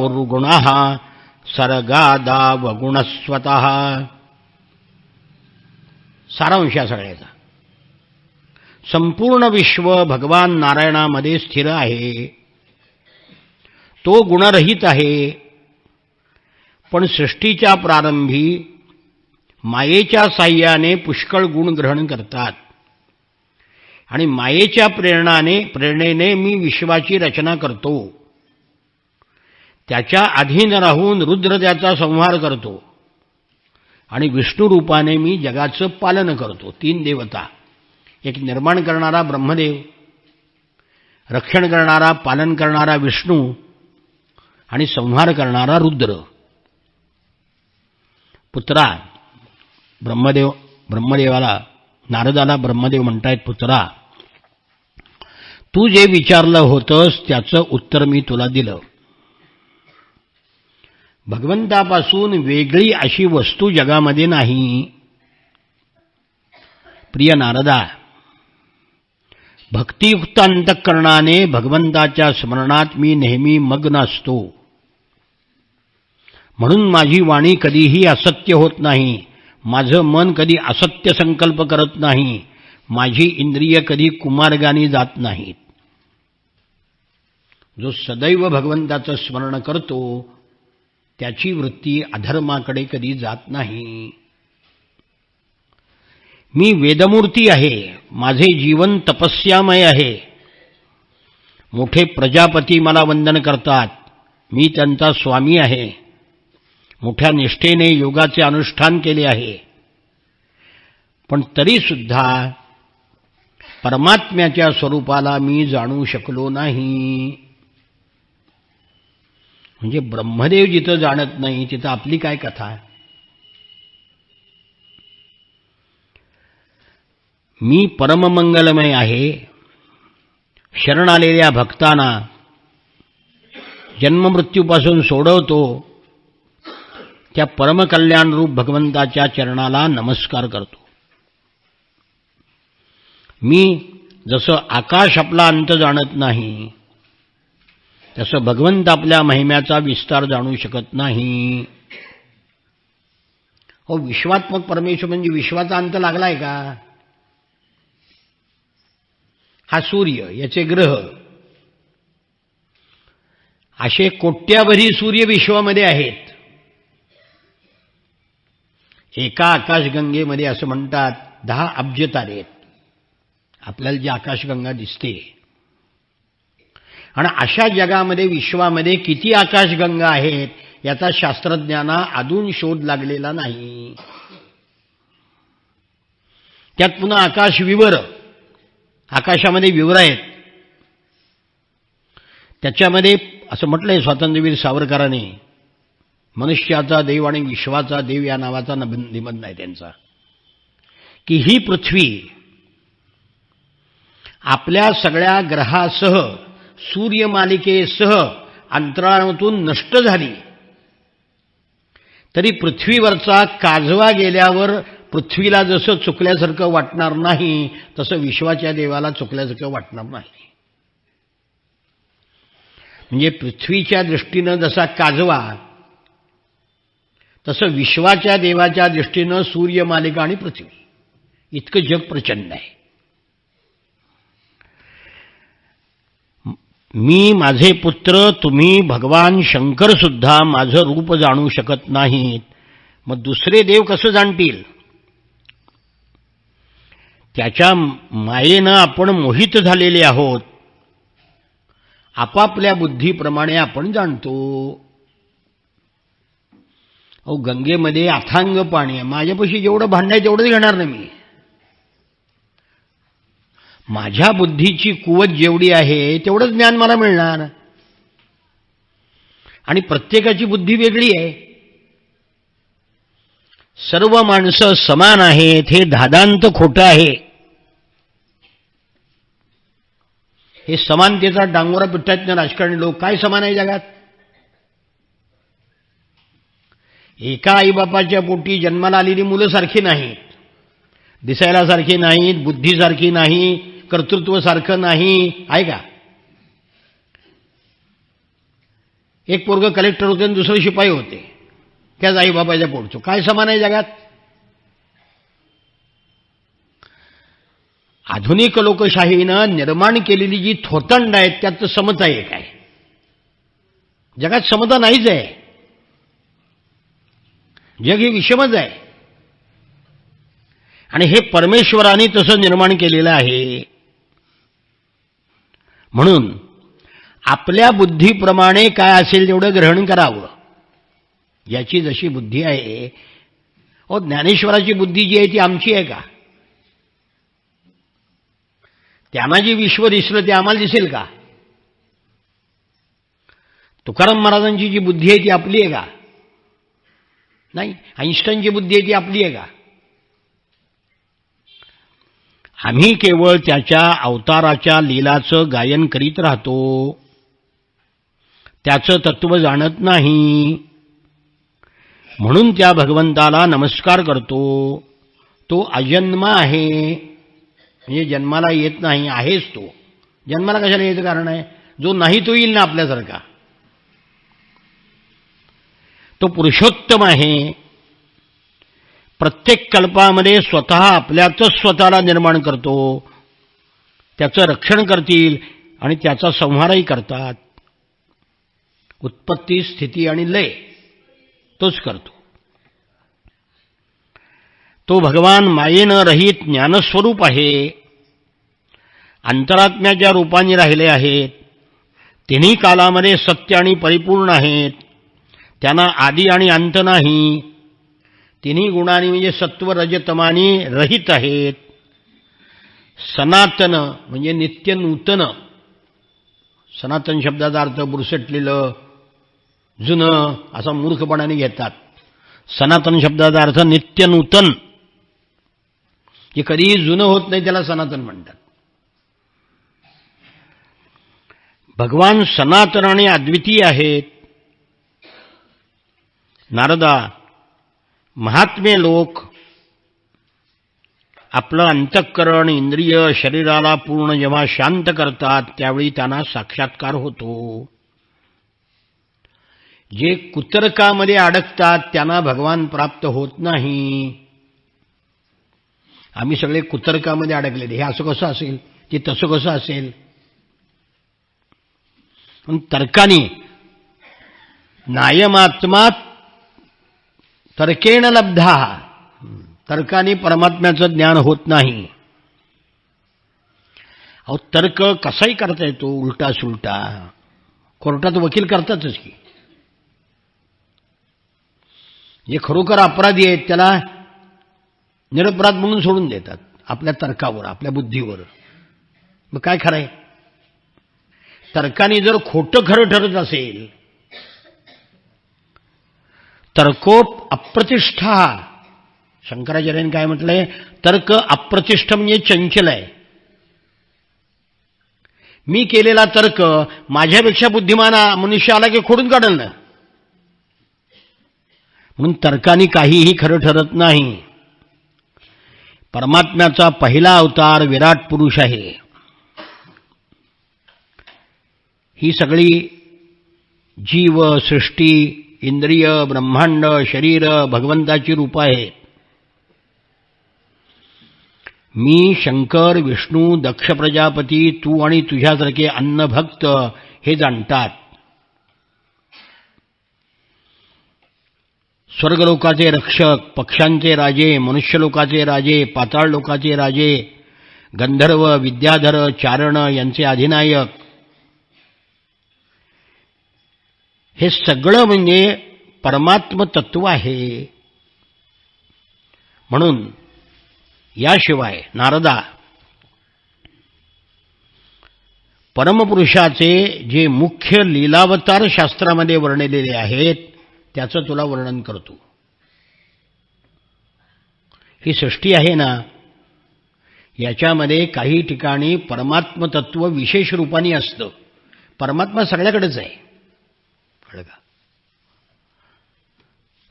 सर्गादावगुणस्वतः. सारांश सगळ्याचा, संपूर्ण विश्व भगवान नारायणामध्ये स्थिर आहे. तो गुणरहित आहे, पण सृष्टीच्या प्रारंभी मायेच्या साह्याने पुष्कळ गुण ग्रहण करतात आणि मायेच्या प्रेरणेने मी विश्वाची रचना करतो. त्याच्या अधीन राहून रुद्र त्याचा संहार करतो आणि विष्णू रूपाने मी जगाचं पालन करतो. 3 देवता, एक निर्माण करणारा ब्रह्मदेव, रक्षण करणारा, पालन करणारा विष्णू आणि संहार करणारा रुद्र. पुत्रा, ब्रह्मदेवाला, नारदाला ब्रह्मदेव म्हणतायत, पुत्रा, तू जे विचारलं होतंस त्याचं उत्तर मी तुला दिलं. भगवंतापासून वेगळी अशी वस्तू जगामध्ये नाही. प्रिय नारदा, भक्तियुक्त अंतःकरणाने भगवंताच्या स्मरणात मी नेहमी मग्न असतो. म्हणून माझी वाणी कधीही असत्य होत नाही, माझं मन कधी असत्य संकल्प करत नाही, माझी इंद्रिय कधी कुमार्गाने जात नाहीत. जो सदैव भगवंताचं स्मरण करतो त्याची वृत्ती अधर्माकडे कधी जात नाही. मी वेदमूर्ती आहे, माझे जीवन तपस्यामय आहे. मोठे प्रजापती मला वंदन करतात, मी त्यांचा स्वामी आहे. मोठ्या निष्ठेने योगाचे अनुष्ठान केले आहे. पण तरीसुद्धा परमात्म्याच्या स्वरूपाला मी जाणू शकलो नाही. म्हणजे ब्रह्मदेव जिथं जाणत नाही तिथं आपली काय कथा. मी परममंगलमय आहे. शरण आलेल्या भक्तांना जन्ममृत्यूपासून सोडवतो. त्या परमकल्याणरूप भगवंताच्या चरणाला नमस्कार करतो. मी जसं आकाश आपला अंत जाणत नाही तसं भगवंत आपल्या महिम्याचा विस्तार जाणू शकत नाही. हो, विश्वात्मक परमेश्वर म्हणजे विश्वाचा अंत लागलाय का? हा सूर्य, याचे ग्रह, असे कोट्यावधी सूर्य विश्वामध्ये आहेत. एका आकाशगंगेमध्ये असं म्हणतात 10 अब्ज तारे आहेत. आपल्याला जी आकाशगंगा दिसते, आणि अशा जगामध्ये, विश्वामध्ये किती आकाशगंगा आहेत याचा शास्त्रज्ञांना अजून शोध लागलेला नाही. त्यात पुन्हा आकाशविवर, आकाशामध्ये विवर आहेत. त्याच्यामध्ये असं म्हटलंय स्वातंत्र्यवीर सावरकरांनी, मनुष्याचा देव आणि विश्वाचा देव या नावाचा निबंध आहे त्यांचा, की ही पृथ्वी आपल्या सगळ्या ग्रहासह, सूर्यमालिकेसह अंतराळातून नष्ट झाली तरी पृथ्वीवरचा काजवा गेल्यावर पृथ्वीला जसं चुकल्यासारखं वाटणार नाही तसं विश्वाच्या देवाला चुकल्यासारखं वाटणार नाही. म्हणजे पृथ्वीच्या दृष्टीनं जसा काजवा, तसं विश्वाच्या देवाच्या दृष्टीनं सूर्यमालिका आणि पृथ्वी, इतकं जग प्रचंड आहे. मी, माझे पुत्र, तुम्ही, भगवान शंकर सुद्धा माझं रूप जाणू शकत नाहीत. मग दुसरे देव कसं जाणतील? त्याच्या मायेनं आपण मोहित झालेले आहोत. आपापल्या बुद्धीप्रमाणे आपण जाणतो. अहो, गंगेमध्ये अथांग पाणी आहे. माझ्यापाशी जेवढं भांडं आहे तेवढंच घेणार नाही मी. माझ्या बुद्धीची कुवत जेवढी आहे तेवढंच ज्ञान मला मिळणार. आणि प्रत्येकाची बुद्धी वेगळी आहे. सर्व माणसं समान आहेत हे धादांत खोटं आहे. हे समानतेचा डांगोरा पिठ्ठात राजकारणी लोक, काय समान आहे जगात? एका आईबापाच्या पोटी जन्माला आलेली मुलं सारखी नाहीत, दिसायला सारखी नाहीत, बुद्धीसारखी नाही, कर्तृत्व सारखं नाही, आहे का? एक पोरग कलेक्टर होते आणि दुसरं शिपाई होते, त्याच आईबापाच्या पोटचं. काय समान आहे जगात? आधुनिक लोकशाहीनं निर्माण केलेली जी थोतंड आहेत त्यात समता एक आहे. जगात समता नाहीच आहे. जग हे विषमच आहे. आणि हे परमेश्वराने तसं निर्माण केलेलं आहे. म्हणून आपल्या बुद्धीप्रमाणे काय असेल तेवढं ग्रहण करावं. याची जशी बुद्धी आहे. ओ, ज्ञानेश्वराची बुद्धी जी आहे ती आमची आहे का? त्यांना जे विश्व दिसलं ते आम्हाला दिसेल का? तुकाराम महाराजांची जी बुद्धी आहे ती आपली आहे का? नाही. आईन्स्टाईनची बुद्धी आहे ती आपली आहे का? आम्ही केवळ त्याच्या अवताराच्या लीलाचं गायन करीत राहतो, त्याचं तत्व जाणत नाही. म्हणून त्या भगवंताला नमस्कार करतो. तो अजन्म आहे, म्हणजे जन्माला येत नाही, आहेच तो. जन्माला कशाला यायचं कारण आहे? जो नाही तो येईल ना आपल्यासारखा. तो पुरुषोत्तम आहे. प्रत्येक कल्पामध्ये स्वतः आपल्यातच स्वतःला निर्माण करतो. त्याचं रक्षण करतील आणि त्याचा संहारही करतात. उत्पत्ती, स्थिती आणि लय तोच करतो. तो भगवान मायेनं रहित ज्ञानस्वरूप आहे. अंतरात्म्याच्या रूपाने राहिले आहेत. तिन्ही कालामध्ये सत्य आणि परिपूर्ण आहेत. त्यांना आदी आणि अंत नाही. तिन्ही गुणांनी म्हणजे सत्व रज तमानी रहित आहेत. सनातन म्हणजे नित्य नूतन. सनातन शब्दाचा अर्थ बुरसटलेलं, जुनं असा मूर्खपणाने घेतात. सनातन शब्दाचा अर्थ नित्य नूतन, जे कधीही जुनं होत नाही त्याला सनातन म्हणतात. भगवान सनातन आणि अद्वितीय आहेत. नारदा, महात्मे लोक आपलं अंतःकरण, इंद्रिय, शरीराला पूर्ण जेव्हा शांत करतात त्यावेळी त्यांना साक्षात्कार होतो. जे कुतर्कामध्ये अडकतात त्यांना भगवान प्राप्त होत नाही. आम्ही सगळे कुतर्कामध्ये अडकलेले. हे असं कसं असेल, ते तसं कसं असेल. पण तर्काने नायमात्मा तर्केण लब्धा, तर्काने परमात्म्याचं ज्ञान होत नाही. अहो तर्क कसाही करता येतो, उलटा सुलटा. कोर्टात वकील करतातच की. जे खरोखर अपराधी आहेत त्याला निरपराध म्हणून सोडून देतात आपल्या तर्कावर, आपल्या बुद्धीवर. मग काय खरं आहे? तर्काने जर खोटं खरं ठरत असेल, तर्कोप अप्रतिष्ठा. शंकराचार्यांनी काय म्हटलंय? तर्क अप्रतिष्ठ म्हणजे चंचल आहे. मी केलेला तर्क माझ्यापेक्षा बुद्धिमान मनुष्य आला की खोडून काढल ना. म्हणून तर्काने काहीही खरं ठरत नाही. परमात्म्याचा पहिला अवतार विराट पुरुष आहे. ही सगळी जीव, सृष्टी, इंद्रिय, ब्रह्मांड, शरीर भगवंताची रूप आहेत. मी, शंकर, विष्णू, दक्ष प्रजापती, तू आणि तुझ्यासारखे अन्नभक्त हे जाणतात. स्वर्गलोकाचे रक्षक, पक्ष्यांचे राजे, मनुष्यलोकाचे राजे, पाताळ लोकाचे राजे, गंधर्व, विद्याधर, चारण यांचे अधिनायक, हे सगळं म्हणजे परमात्म तत्व आहे. म्हणून याशिवाय नारदा, परमपुरुषाचे जे मुख्य लीलावतार शास्त्रामध्ये वर्णिलेले आहेत त्याचं तुला वर्णन करतो. ही सृष्टी आहे ना, याच्यामध्ये काही ठिकाणी परमात्म तत्व विशेष रूपाने असतं. परमात्मा सगळ्याकडेच आहे. कळलं का?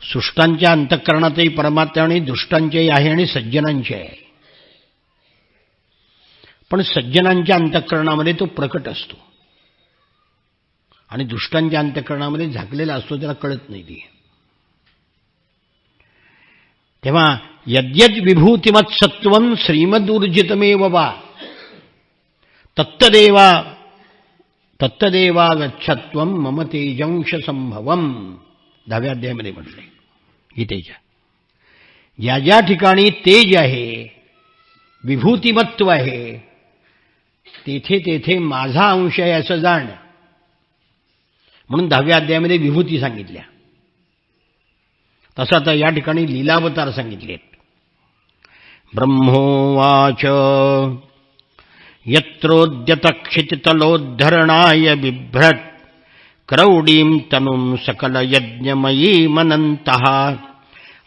सृष्टांच्या अंतःकरणातही परमात्मा आणि दुष्टांचेही आहे आणि सज्जनांचे आहे. पण सज्जनांच्या अंतःकरणामध्ये तो प्रकट असतो आणि दुष्टांच्या अंतःकरणामध्ये झाकलेला असतो, त्याला कळत नाही ती. तेव्हा यद्यद विभूतिमत्सत्वं श्रीमदूर्जितमेव वा तत्तदेवा गच्छत्वं मम तेजंश संभवम. 10व्या अध्यायामध्ये म्हटलंय गीतेच्या. ज्या ज्या ठिकाणी तेज आहे, विभूतिमत्व आहे, तेथे तेथे माझा अंश आहे असं जाण. म्हणून 10व्या अध्यायामध्ये विभूती सांगितल्या. तसं आता या ठिकाणी लीलावतार सांगितलेत. ब्रह्मोवाच यत्रोद्यत क्षितितलोद्धरणाय बिभ्रत् क्रौडीं तनुं सकल यज्ञमयी मनन्तः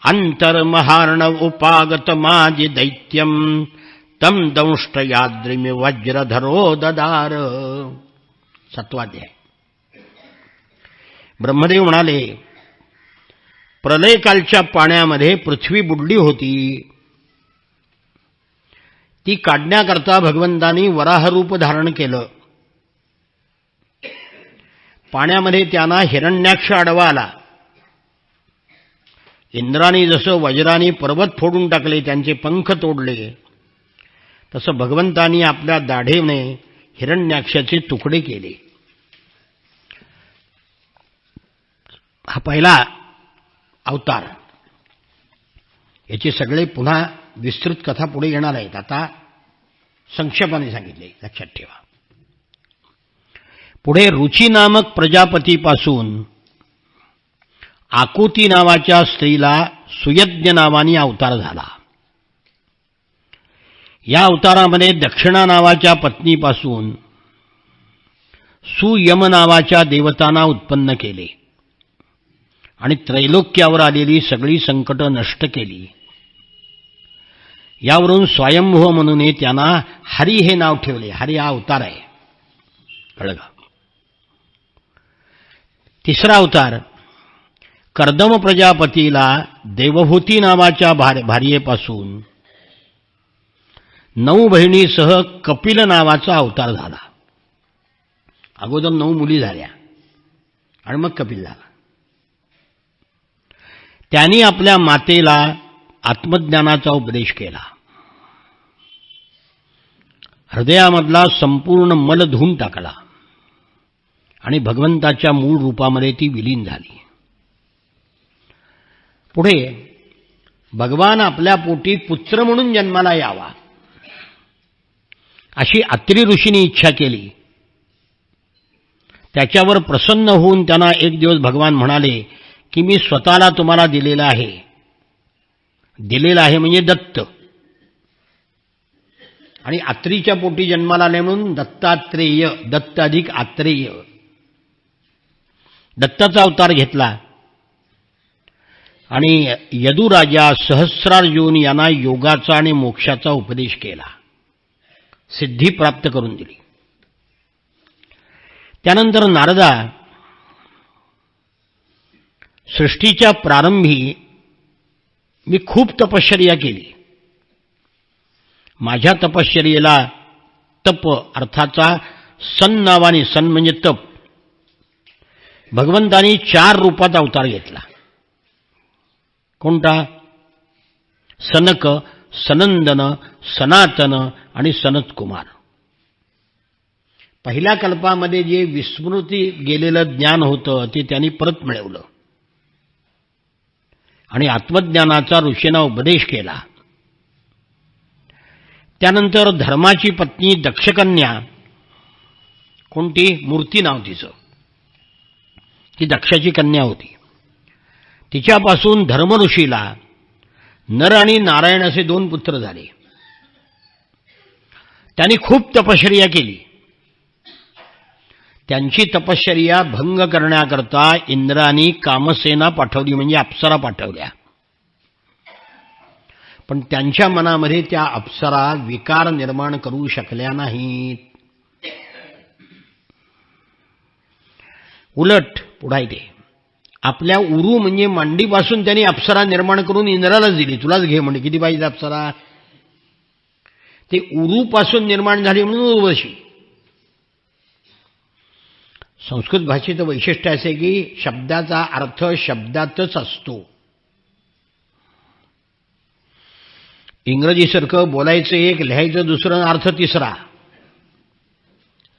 अंतर्महार्णव उपागतमादि दैत्यम तम दंष्टयाद्रिमि वज्रधरो ददार. 7वां अध्याय. ब्रह्मदेव म्हणाले, प्रलयकालच्या पाण्यामध्ये पृथ्वी बुडली होती. ती काढण्याकरता भगवंतांनी वराहरूप धारण केलं. पाण्यामध्ये त्यांना हिरण्याक्ष आडवा आला. इंद्राने जसं वज्राने पर्वत फोडून टाकले, त्यांचे पंख तोडले, तसं भगवंतांनी आपल्या दाढेने हिरण्याक्षाचे तुकडे केले. हा पहिला अवतार. याचे सगळे पुन्हा विस्तृत कथा पुढे येणार आहेत. आता संक्षेपाने सांगितले, लक्षात ठेवा. पुढे रुची नामक प्रजापतीपासून आकुती नावाच्या स्त्रीला सुयज्ञ नावाने अवतार झाला. या अवतारामध्ये दक्षिणा नावाच्या पत्नीपासून सुयम नावाच्या देवतांना उत्पन्न केले आणि त्रैलोक्यावर आलेली सगळी संकट नष्ट केली. यावरून स्वयंभू म्हणून त्यांना हरी हे नाव ठेवले. हरी हा अवतार आहे. कळलं का? तिसरा अवतार कर्दम प्रजापतीला देवभूती नावाच्या भार्येपासून 9 बहिणीसह कपिल नावाचा अवतार झाला. अगोदर 9 मुली झाल्या आणि मग कपिल झाला. त्यांनी आपल्या मातेला आत्मज्ञानाचा उपदेश केला. हृदयामधला संपूर्ण मल धुवून टाकला आणि भगवंताच्या मूळ रूपामध्ये ती विलीन झाली. पुढे भगवान आपल्या पोटी पुत्र म्हणून जन्माला यावा अशी अत्रि ऋषींनी इच्छा केली. त्याच्यावर प्रसन्न होऊन त्यांना एक दिवस भगवान म्हणाले की मी स्वतःला तुम्हाला दिलेला आहे. दिलेला आहे म्हणजे दत्त. आणि अत्रीच्या पोटी जन्माला आले म्हणून दत्तात्रेय, दत्त अधिक आत्रेय, दत्ताचा अवतार घेतला. आणि यदुराजा सहस्रार्जुन यांना योगाचा आणि मोक्षाचा उपदेश केला, सिद्धी प्राप्त करून दिली. त्यानंतर नारदा सृष्टीच्या प्रारंभी मी खूप तपश्चर्या केली. माझ्या तपश्चर्येला तप अर्थाचा सन नावाने, सन म्हणजे तप, भगवंतांनी 4 रूपात अवतार घेतला. कोणता? सनक, सनंदन, सनातन आणि सनत कुमार. पहिल्या कल्पामध्ये जे विस्मृती गेलेलं ज्ञान होतं ते त्यांनी परत मिळवलं आणि आत्मज्ञानाचा ऋषींना उपदेश केला. त्यानंतर धर्माची पत्नी दक्षकन्या, कोणती? मूर्ती नाव तिचं, ती दक्षाची कन्या होती. तिच्यापासून धर्मऋषीला नर आणि नारायण असे 2 पुत्र झाले. त्यांनी खूप तपश्चर्या केली. त्यांची तपश्चर्या भंग करण्याकरता इंद्रानी कामसेना पाठवली, म्हणजे अप्सरा पाठवल्या. पण त्यांच्या मनामध्ये त्या अप्सरा विकार निर्माण करू शकल्या नाहीत. उलट पुढे ते आपल्या उरू म्हणजे मांडीपासून त्यांनी अप्सरा निर्माण करून इंद्रालाच दिली. तुलाच घे म्हणजे, किती पाहिजे अप्सरा? ते उरूपासून निर्माण झाली म्हणून उर्वशी. संस्कृत भाषेचं वैशिष्ट्य असे की शब्दाचा अर्थ शब्दातच असतो. इंग्रजीसारखं बोलायचं एक, लिहायचं दुसरं, अर्थ तिसरा.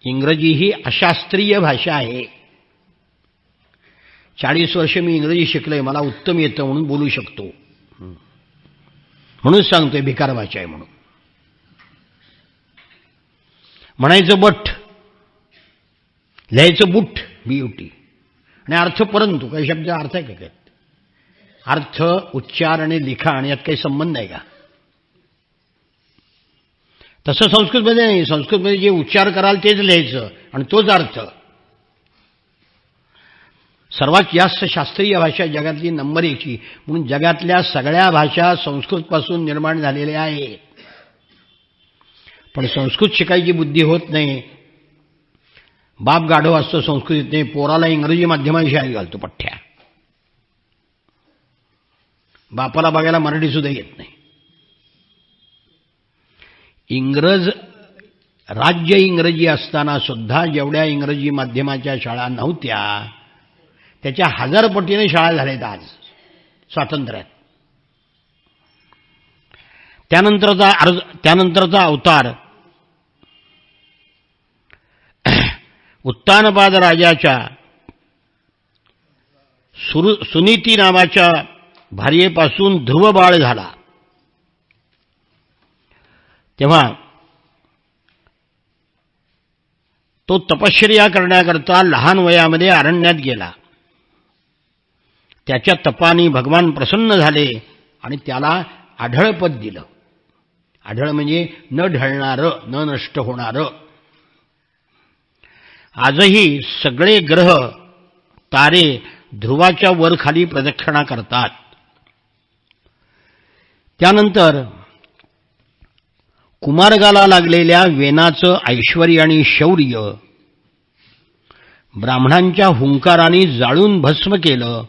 इंग्रजी ही अशास्त्रीय भाषा आहे. 40 वर्ष मी इंग्रजी शिकलोय, मला उत्तम येतं म्हणून बोलू शकतो. म्हणून सांगतोय भिकार भाषा आहे म्हणून. म्हणायचं बट, लिहायचं बुट, बीयूटी, आणि अर्थ परंतु. काही शब्द अर्थ आहे का? अर्थ, उच्चार आणि लिखाण यात काही संबंध आहे का? तसं संस्कृतमध्ये नाही. संस्कृतमध्ये जे उच्चार कराल तेच लिहायचं आणि तोच अर्थ. सर्वात जास्त शास्त्रीय भाषा जगातली नंबर 1ची, म्हणून जगातल्या सगळ्या भाषा संस्कृतपासून निर्माण झालेल्या आहेत. पण संस्कृत शिकायची बुद्धी होत नाही. बाप गाढव असतो संस्कृतीत नाही, पोराला इंग्रजी माध्यमात शाळेत घालतो पठ्ठ्या. बापाला बघायला मराठी सुद्धा येत नाही. इंग्रज राज्य इंग्रजी असताना सुद्धा जेवढ्या इंग्रजी माध्यमाच्या शाळा नव्हत्या त्याच्या 1000 पटीने शाळा झाल्यात आज स्वातंत्र्यात. त्यानंतरचा अवतार उत्तानपाद राजाच्या सुनीती नावाच्या भार्येपासून ध्रुव बाळ झाला. तेव्हा तो तपश्चर्या करण्याकरता लहान वयामध्ये अरण्यात गेला. त्याच्या तपाने भगवान प्रसन्न झाले आणि त्याला आढळ पद दिलं. आढळ म्हणजे न ढळणारं, न नष्ट होणारं. आजही सगळे ग्रह तारे ध्रुवाच्या वर खाली प्रदक्षिणा करतात. त्यानंतर कुमार्गाला लागलेल्या वेनाचं ऐश्वर्य आणि शौर्य ब्राह्मणांच्या हुंकाराने जाळून भस्म केलं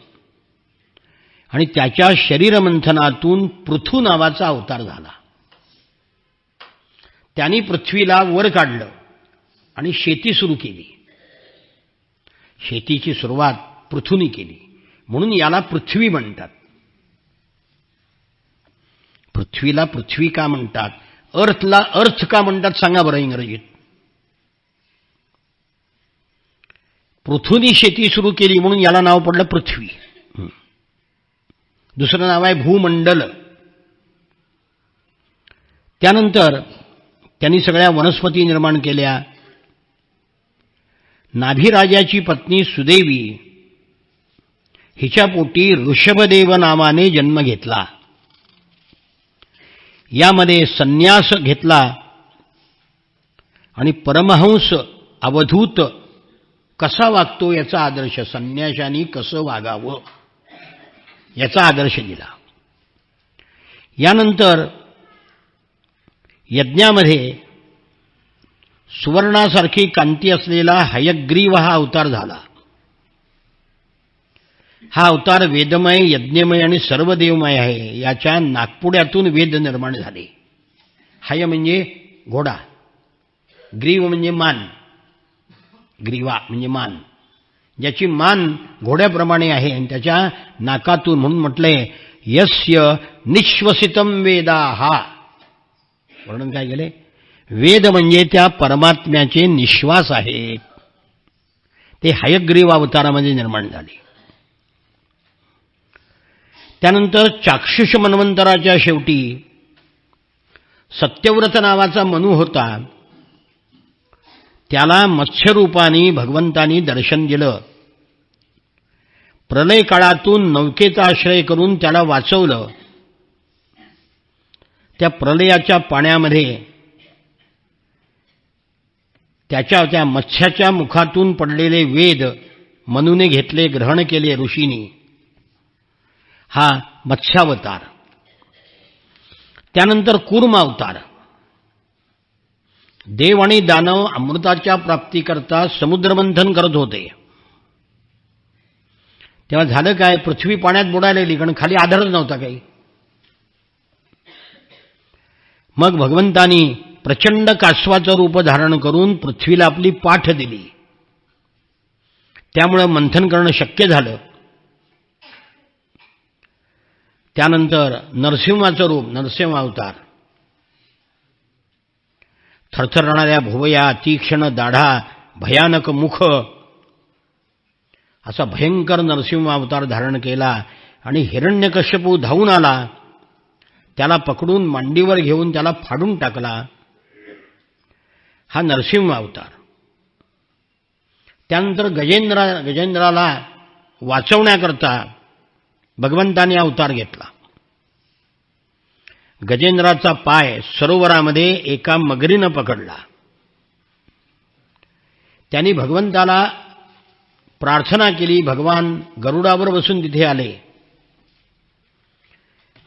आणि त्याच्या शरीरमंथनातून पृथू नावाचा अवतार झाला. त्यांनी पृथ्वीला वर काढलं आणि शेती सुरू केली. शेतीची सुरुवात पृथूनी केली म्हणून याला पृथ्वी म्हणतात. पृथ्वीला पृथ्वी का म्हणतात? अर्थला अर्थ का म्हणतात सांगा बरं इंग्रजीत? पृथूनी शेती सुरू केली म्हणून याला नाव पडलं पृथ्वी. दुसरं नाव आहे भूमंडल. त्यानंतर त्यांनी सगळ्या वनस्पती निर्माण केल्या. नाभिराजाची पत्नी सुदेवी हिच्या पोटी ऋषभदेव नावाने जन्म घेतला. यामध्ये संन्यास घेतला आणि परमहंस अवधूत कसा वागतो याचा आदर्श, संन्याशांनी कसं वागावं याचा आदर्श दिला. यानंतर यज्ञामध्ये सुवर्णासारखी कांती असलेला हयग्रीव हा अवतार झाला. हा अवतार वेदमय, यज्ञमय आणि सर्व देवमय आहे. याच्या नागपुड्यातून वेद निर्माण झाले. हय म्हणजे घोडा, ग्रीव म्हणजे मान, ग्रीवा म्हणजे मान, ज्याची मान घोड्याप्रमाणे आहे आणि त्याच्या नाकातून, म्हणून म्हटलंय यस्य निश्वसितम वेदाः. वर्णन काय केले? वेद म्हणजे त्या परमात्म्याचे निश्वास आहेत. ते हयग्रीव अवतारामध्ये निर्माण झाले. त्यानंतर चाक्षुष मन्वंतराच्या शेवटी सत्यव्रत नावाचा मनू होता. त्याला मत्स्यरूपाने भगवंतानी दर्शन दिलं. प्रलय काळातून नौकेचा आश्रय करून त्याला वाचवलं. त्या प्रलयाच्या पाण्यामध्ये त्या मत्स्याच्या मुखातून पडलेले वेद मनूने घेतले, ग्रहण केले ऋषींनी. हा मत्स्यावतार. त्यानंतर कूर्म अवतार. देव आणि दानव अमृताच्या प्राप्तीकरता समुद्रमंथन करत होते. तेव्हा झालं काय? पृथ्वी पाण्यात बुडायला लागली, कारण खाली आधारच नव्हता काही. मग भगवंतानी प्रचंड कासवाचं रूप धारण करून पृथ्वीला आपली पाठ दिली. त्यामुळे मंथन करणं शक्य झालं. त्यानंतर नरसिंहाचं रूप, नरसिंह अवतार. थरथरणाऱ्या भुवया, तीक्ष्ण दाढा, भयानक मुख असा भयंकर नरसिंह अवतार धारण केला आणि हिरण्यकश्यपू धावून आला. त्याला पकडून मांडीवर घेऊन त्याला फाडून टाकला. हा नरसिंह अवतार. त्यानंतर गजेंद्राला वाचवण्याकरता भगवंताने अवतार घेतला. गजेंद्राचा पाय सरोवरामध्ये एका मगरीनं पकडला. त्यांनी भगवंताला प्रार्थना केली. भगवान गरुडावर बसून तिथे आले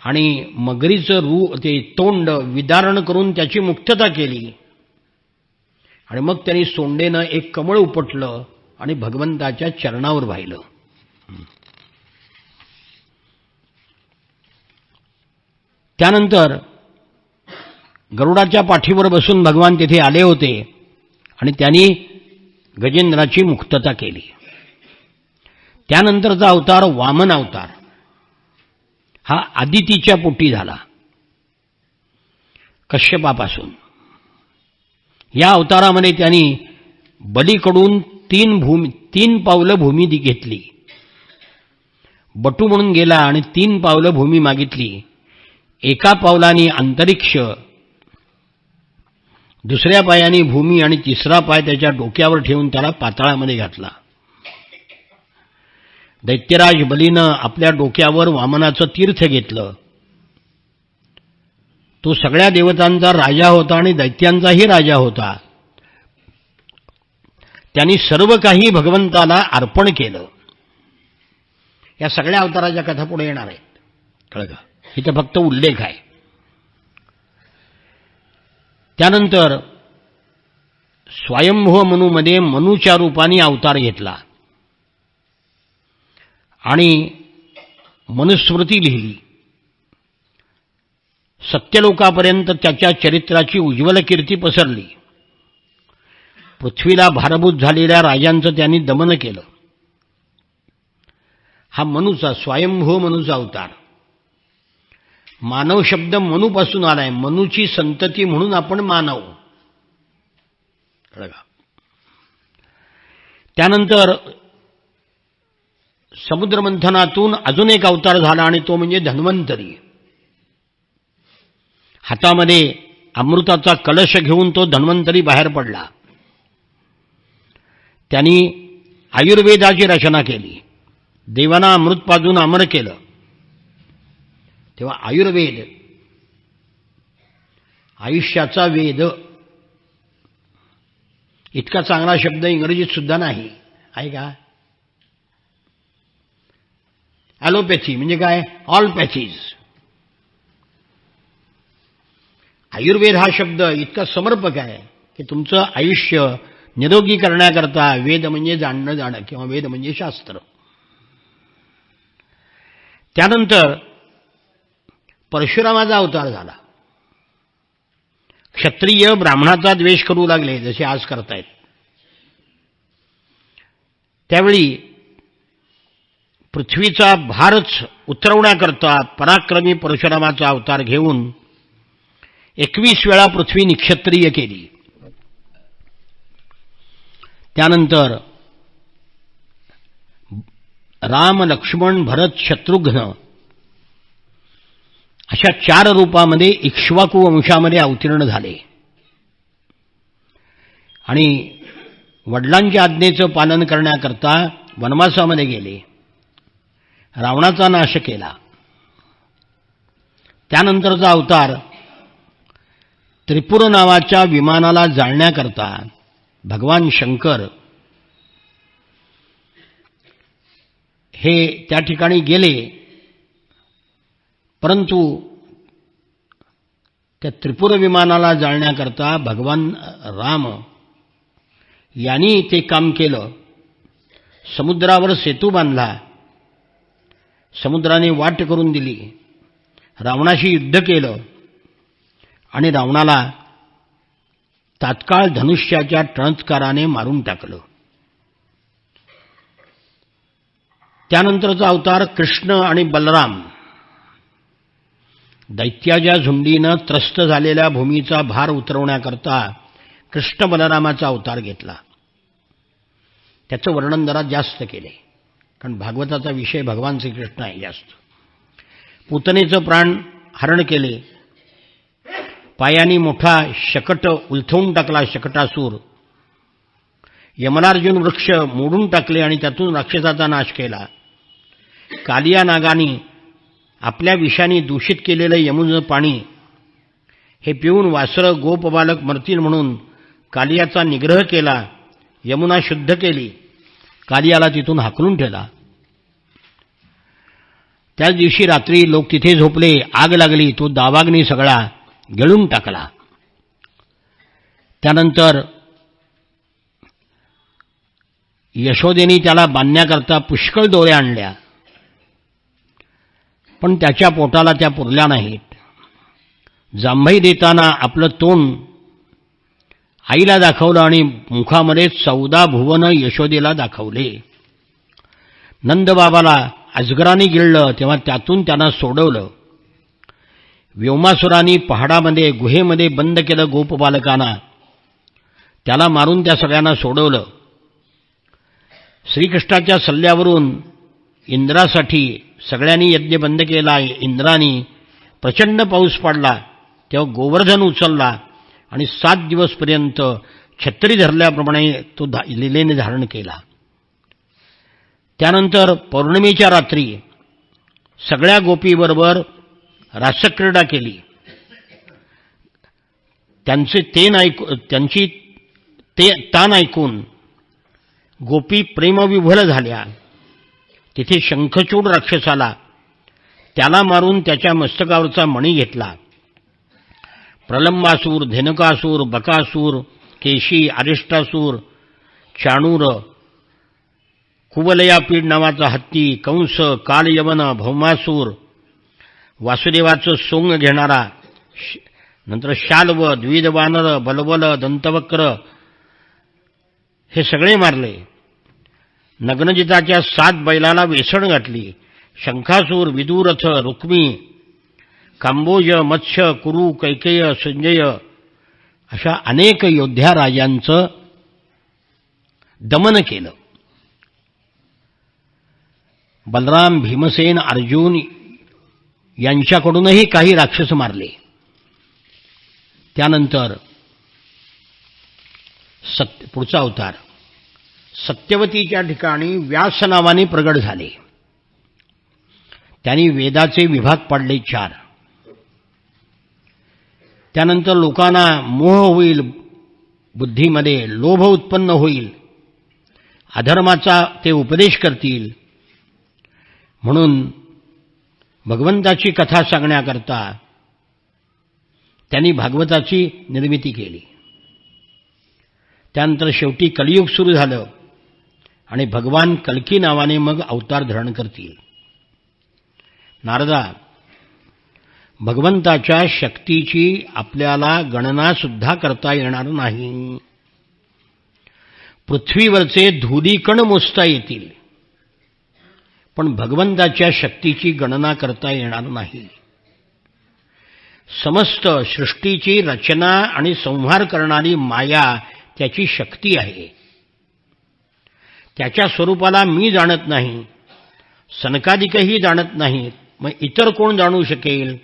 आणि मगरीचं ते तोंड विदारण करून त्याची मुक्तता केली. आणि मग त्यांनी सोंडेनं एक कमळ उपटलं आणि भगवंताच्या चरणावर वाहिलं. त्यानंतर गरुडाच्या पाठीवर बसून भगवान तिथे आले होते आणि त्यांनी गजेंद्राची मुक्तता केली. त्यानंतरचा अवतार वामन अवतार हा आदितीच्या पोटी झाला कश्यपापासून. या अवतारामध्ये त्यांनी बलीकडून 3 पावलं भूमी घेतली. बटू म्हणून गेला आणि 3 पावलं भूमी मागितली. एका पावलाने अंतरिक्ष, दुसऱ्या पायाने भूमी आणि तिसरा पाय त्याच्या डोक्यावर ठेवून त्याला पाताळामध्ये घातला. दैत्यराज बलीनं आपल्या डोक्यावर वामनाचं तीर्थ घेतलं. तो सगळ्या देवतांचा राजा होता आणि दैत्यांचाही राजा होता. त्यांनी सर्व काही भगवंताला अर्पण केलं. या सगळ्या अवताराच्या कथा पुढे येणार आहेत, कळलं का? इथं फक्त उल्लेख आहे. त्यानंतर स्वयंभू मनूमध्ये मनूच्या रूपाने अवतार घेतला आणि मनुस्मृती लिहिली. सत्यलोकापर्यंत त्याच्या चरित्राची उज्ज्वल कीर्ती पसरली. पृथ्वीला भारभूत झालेल्या राजांचं त्यांनी दमन केलं. हा मनुचा, स्वयंभू मनुचा अवतार. मानव शब्द मनूपासून आलाय. मनूची संतती म्हणून आपण मानव. त्यानंतर समुद्रमंथनातून अजून एक अवतार झाला आणि तो म्हणजे धन्वंतरी. हातामध्ये अमृताचा कलश घेऊन तो धन्वंतरी बाहेर पडला. त्यांनी आयुर्वेदाची रचना केली. देवांना अमृत पाजून अमर केलं. तेव्हा आयुर्वेद, आयुष्याचा वेद, इतका चांगला शब्द इंग्रजीत सुद्धा नाही आहे का? ॲलोपॅथी म्हणजे काय? ऑल पॅथीज. आयुर्वेद हा शब्द इतका समर्पक आहे की तुमचं आयुष्य निरोगी करण्याकरता वेद म्हणजे जाणणं किंवा वेद म्हणजे शास्त्र. त्यानंतर परशुरामाचा अवतार झाला. क्षत्रिय ब्राह्मणाचा द्वेष करू लागले जसे आज करतायत. त्यावेळी पृथ्वीचा भारच उतरवण्याकरता पराक्रमी परशुरामाचा अवतार घेऊन 21 वेळा पृथ्वी निक्षत्रिय केली. त्यानंतर राम, लक्ष्मण, भरत, शत्रुघ्न अशा 4 रूपामध्ये इक्ष्वाकू वंशामध्ये अवतीर्ण झाले आणि वडिलांच्या आज्ञेचं पालन करण्याकरता वनवासामध्ये गेले. रावणाचा नाश केला. त्यानंतरचा अवतार त्रिपुर नावाच्या विमानाला जाळण्याकरता भगवान शंकर हे त्या ठिकाणी गेले. परंतु त्या त्रिपुर विमानाला जाळण्याकरता भगवान राम यांनी ते काम केलं. समुद्रावर सेतू बांधला. समुद्राने वाट करून दिली. रावणाशी युद्ध केलं आणि रावणाला तात्काळ धनुष्याच्या टणत्काराने मारून टाकलं. त्यानंतरचा अवतार कृष्ण आणि बलराम. दैत्याच्या झुंडीनं त्रस्त झालेल्या भूमीचा भार उतरवण्याकरता कृष्ण बलरामाचा अवतार घेतला. त्याचं वर्णन जरा जास्त केले कारण भागवताचा विषय भगवान श्रीकृष्ण आहे जास्त. पूतनेचं प्राण हरण केले. पायानी मोठा शकट उलथवून टाकला शकटासूर. यमलार्जुन वृक्ष मोडून टाकले आणि त्यातून राक्षसाचा नाश केला. कालिया नागानी आपल्या विषाने दूषित केलेलं यमुनेचं पाणी हे पिऊन वासरं गोपबालक मरतील म्हणून कालियाचा निग्रह केला. यमुना शुद्ध केली. कालियाला तिथून हाकलून ठेवला. त्याच दिवशी रात्री लोक तिथे झोपले. आग लागली. तो दावाग्नी सगळा गिळून टाकला. त्यानंतर यशोदेनी त्याला बांधण्याकरता पुष्कळ दोऱ्या आणल्या, पण त्याच्या पोटाला त्या पुरल्या नाहीत. जांभई देताना आपलं तोंड आईला दाखवलं आणि मुखामध्ये 14 भुवन यशोदेला दाखवले. नंदबाबाला अजगराने गिळलं तेव्हा त्यातून त्यांना सोडवलं. व्योमासुरांनी पहाडामध्ये गुहेमध्ये बंद केलं गोपबालकांना, त्याला मारून त्या सगळ्यांना सोडवलं. श्रीकृष्णाच्या सल्ल्यावरून इंद्रासाठी सगळ्यांनी यज्ञ बंद केला. इंद्राने प्रचंड पाऊस पडला तेव्हा गोवर्धन उचलला आणि 7 दिवसपर्यंत छत्री धरल्याप्रमाणे तो लिलेने धारण केला. त्यानंतर पौर्णिमेच्या रात्री सगळ्या गोपीबरोबर रासक्रीडा केली. त्यांची तान ऐकून गोपी प्रेमविभोल झाल्या. तिथे शंखचूड राक्षसाला त्याला मारून त्याच्या मस्तकावरचा मणी घेतला. प्रलंबासूर, धेनुकासूर, बकासूर, केशी, अरिष्टासूर, चाणूर, कुवलयापीड नावाचा हत्ती, कंस, कालयवन, भौमासूर, वासुदेवाचं सोंग घेणारा, नंतर शाल्व, द्विदवानर, बलबल, दंतवक्र हे सगळे मारले. नग्नजिताच्या 7 बैलाला वेसण घातली. शंखासूर, विदुरथ, रुक्मी, कांबोज, मत्स्य, कुरु, कैकेय, संजय अशा अनेक योद्ध्या राजांचं दमन केलं. बलराम, भीमसेन, अर्जुन यांच्याकडूनही काही राक्षस मारले. त्यानंतर पुढचा अवतार सत्यवतीच्या ठिकाणी व्यास नावाने प्रगट झाले. त्यांनी वेदाचे विभाग पाडले 4. त्यानंतर लोकांना मोह होईल, बुद्धीमध्ये लोभ उत्पन्न होईल, अधर्माचा ते उपदेश करतील, म्हणून भगवंताची कथा सांगण्याकरता त्यांनी भागवताची निर्मिती केली. त्यानंतर शेवटी कलियुग सुरू झालं आणि भगवान कल्की नावाने मग अवतार धारण करतील. नारदा, भगवंताच्या शक्तीची आपल्याला गणना सुद्धा करता येणार नाही. पृथ्वीवरचे धूलिकण मोजता येतील, पण भगवंताच्या शक्तीची गणना करता येणार नाही. समस्त सृष्टीची रचना आणि संहार करणारी माया त्याची शक्ती आहे. त्याच्या स्वरूपाला मी जाणत नाही, सनकादिकही जाणत नाहीत, मग इतर कोण जाणू शकेल?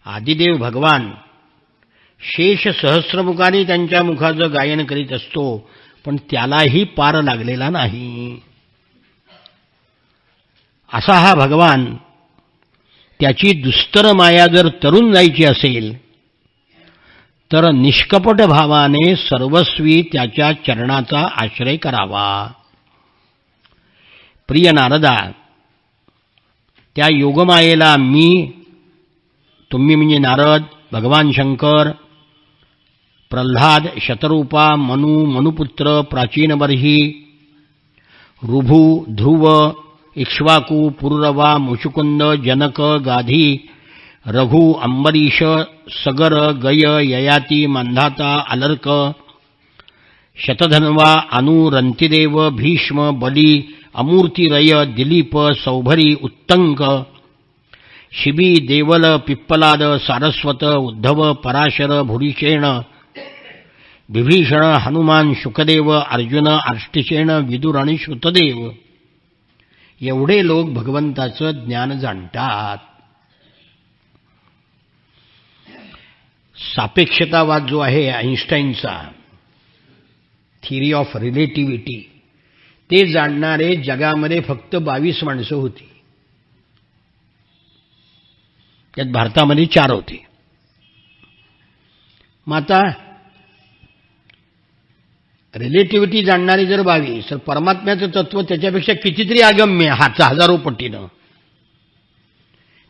आदिदेव भगवान शेष सहस्रमुखाने त्यांच्या मुखाचं गायन करीत असतो, पण त्यालाही पार लागलेला नाही. असा हा भगवान, त्याची दुस्तर माया जर तरुण जायची असेल तर निष्कपट भावाने सर्वस्वी त्याच्या चरणाचा आश्रय करावा. प्रिय नारदा, त्या योगमायेला तुम्ही म्हणजे नारद, भगवान शंकर, प्रल्हाद, शतरूपा, मनुपुत्र, प्राचीनबर्ही, ऋभू, ध्रुव, इक्ष्वाकू, पुरुरवा, मुचुकुंद, जनक, गाधी, रघु, अंबरीश, सगर, गय, ययाती, मांधाता, अलर्क, शतधन्वा, अनु, रंतिदेव, भीष्म, बली, अमूर्तिरय, दिलीप, सौभरी, उत्तंक, शिबी, देवल, पिप्पलाद, सारस्वत, उद्धव, पराशर, भूरिशेण, विभीषण, हनुमान, शुकदेव, अर्जुन, अर्ष्टिशेण, विदुर आणि श्रुतदेव एवढे लोक भगवंताचं ज्ञान जाणतात. सापेक्षतावाद जो आहे आइन्स्टाईनचा, थिअरी ऑफ रिलेटिव्हिटी, ते जाणणारे जगामध्ये फक्त 22 माणसं होती. त्यात भारतामध्ये 4 होते. मग आता रिलेटिव्हिटी जाणणारी जर 22, तर परमात्म्याचं तत्व त्याच्यापेक्षा कितीतरी अगम्य, हजारो पटीनं.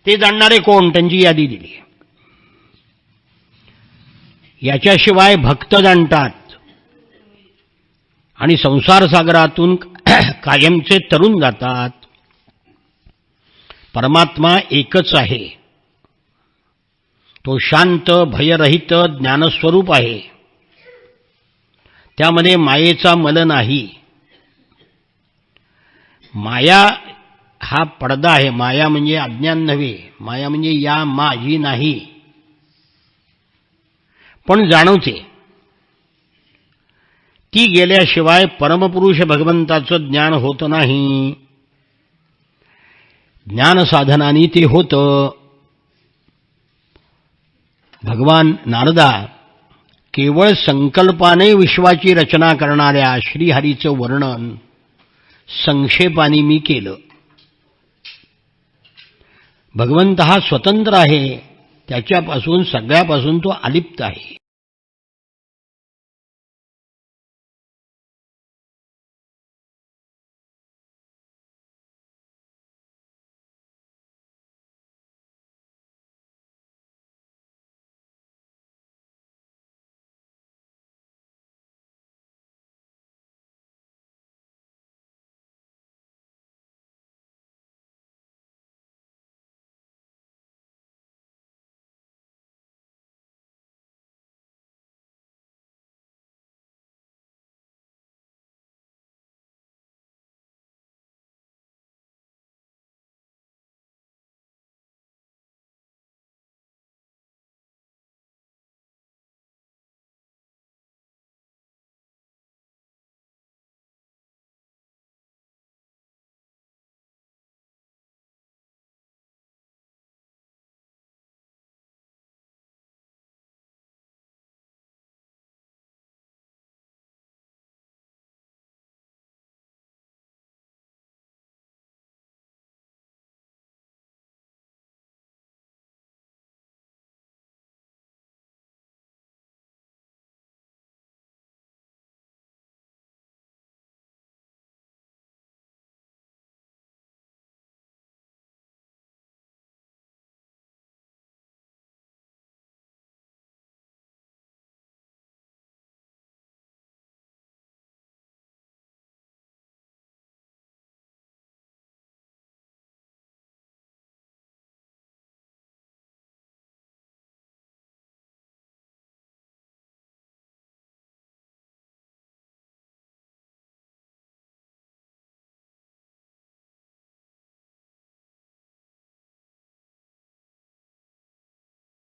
ते जाणणारे कोण, त्यांची यादी दिली. याच्याशिवाय भक्त जाणतात आणि संसार सागरातून कायमचे तरुण जातात. परमात्मा एकच आहे. तो शांत, भयरहित ज्ञानस्वरूप आहे. त्यामध्ये मायेचा मल नाही. माया हा पडदा आहे. माया म्हणजे अज्ञान नव्हे. माया म्हणजे या माझी नाही, पण जाणवते. ती गेल्याशिवाय परमपुरुष भगवंताचं ज्ञान होत नाही. ज्ञान साधनांनी ते होतं. भगवान नारदा केवळ संकल्पाने विश्वाची रचना करणाऱ्या श्रीहरीचं वर्णन संक्षेपाने मी केलं. भगवंत हा स्वतंत्र आहे. त्याच्यापासून, सगळ्यापासून तो अलिप्त आहे.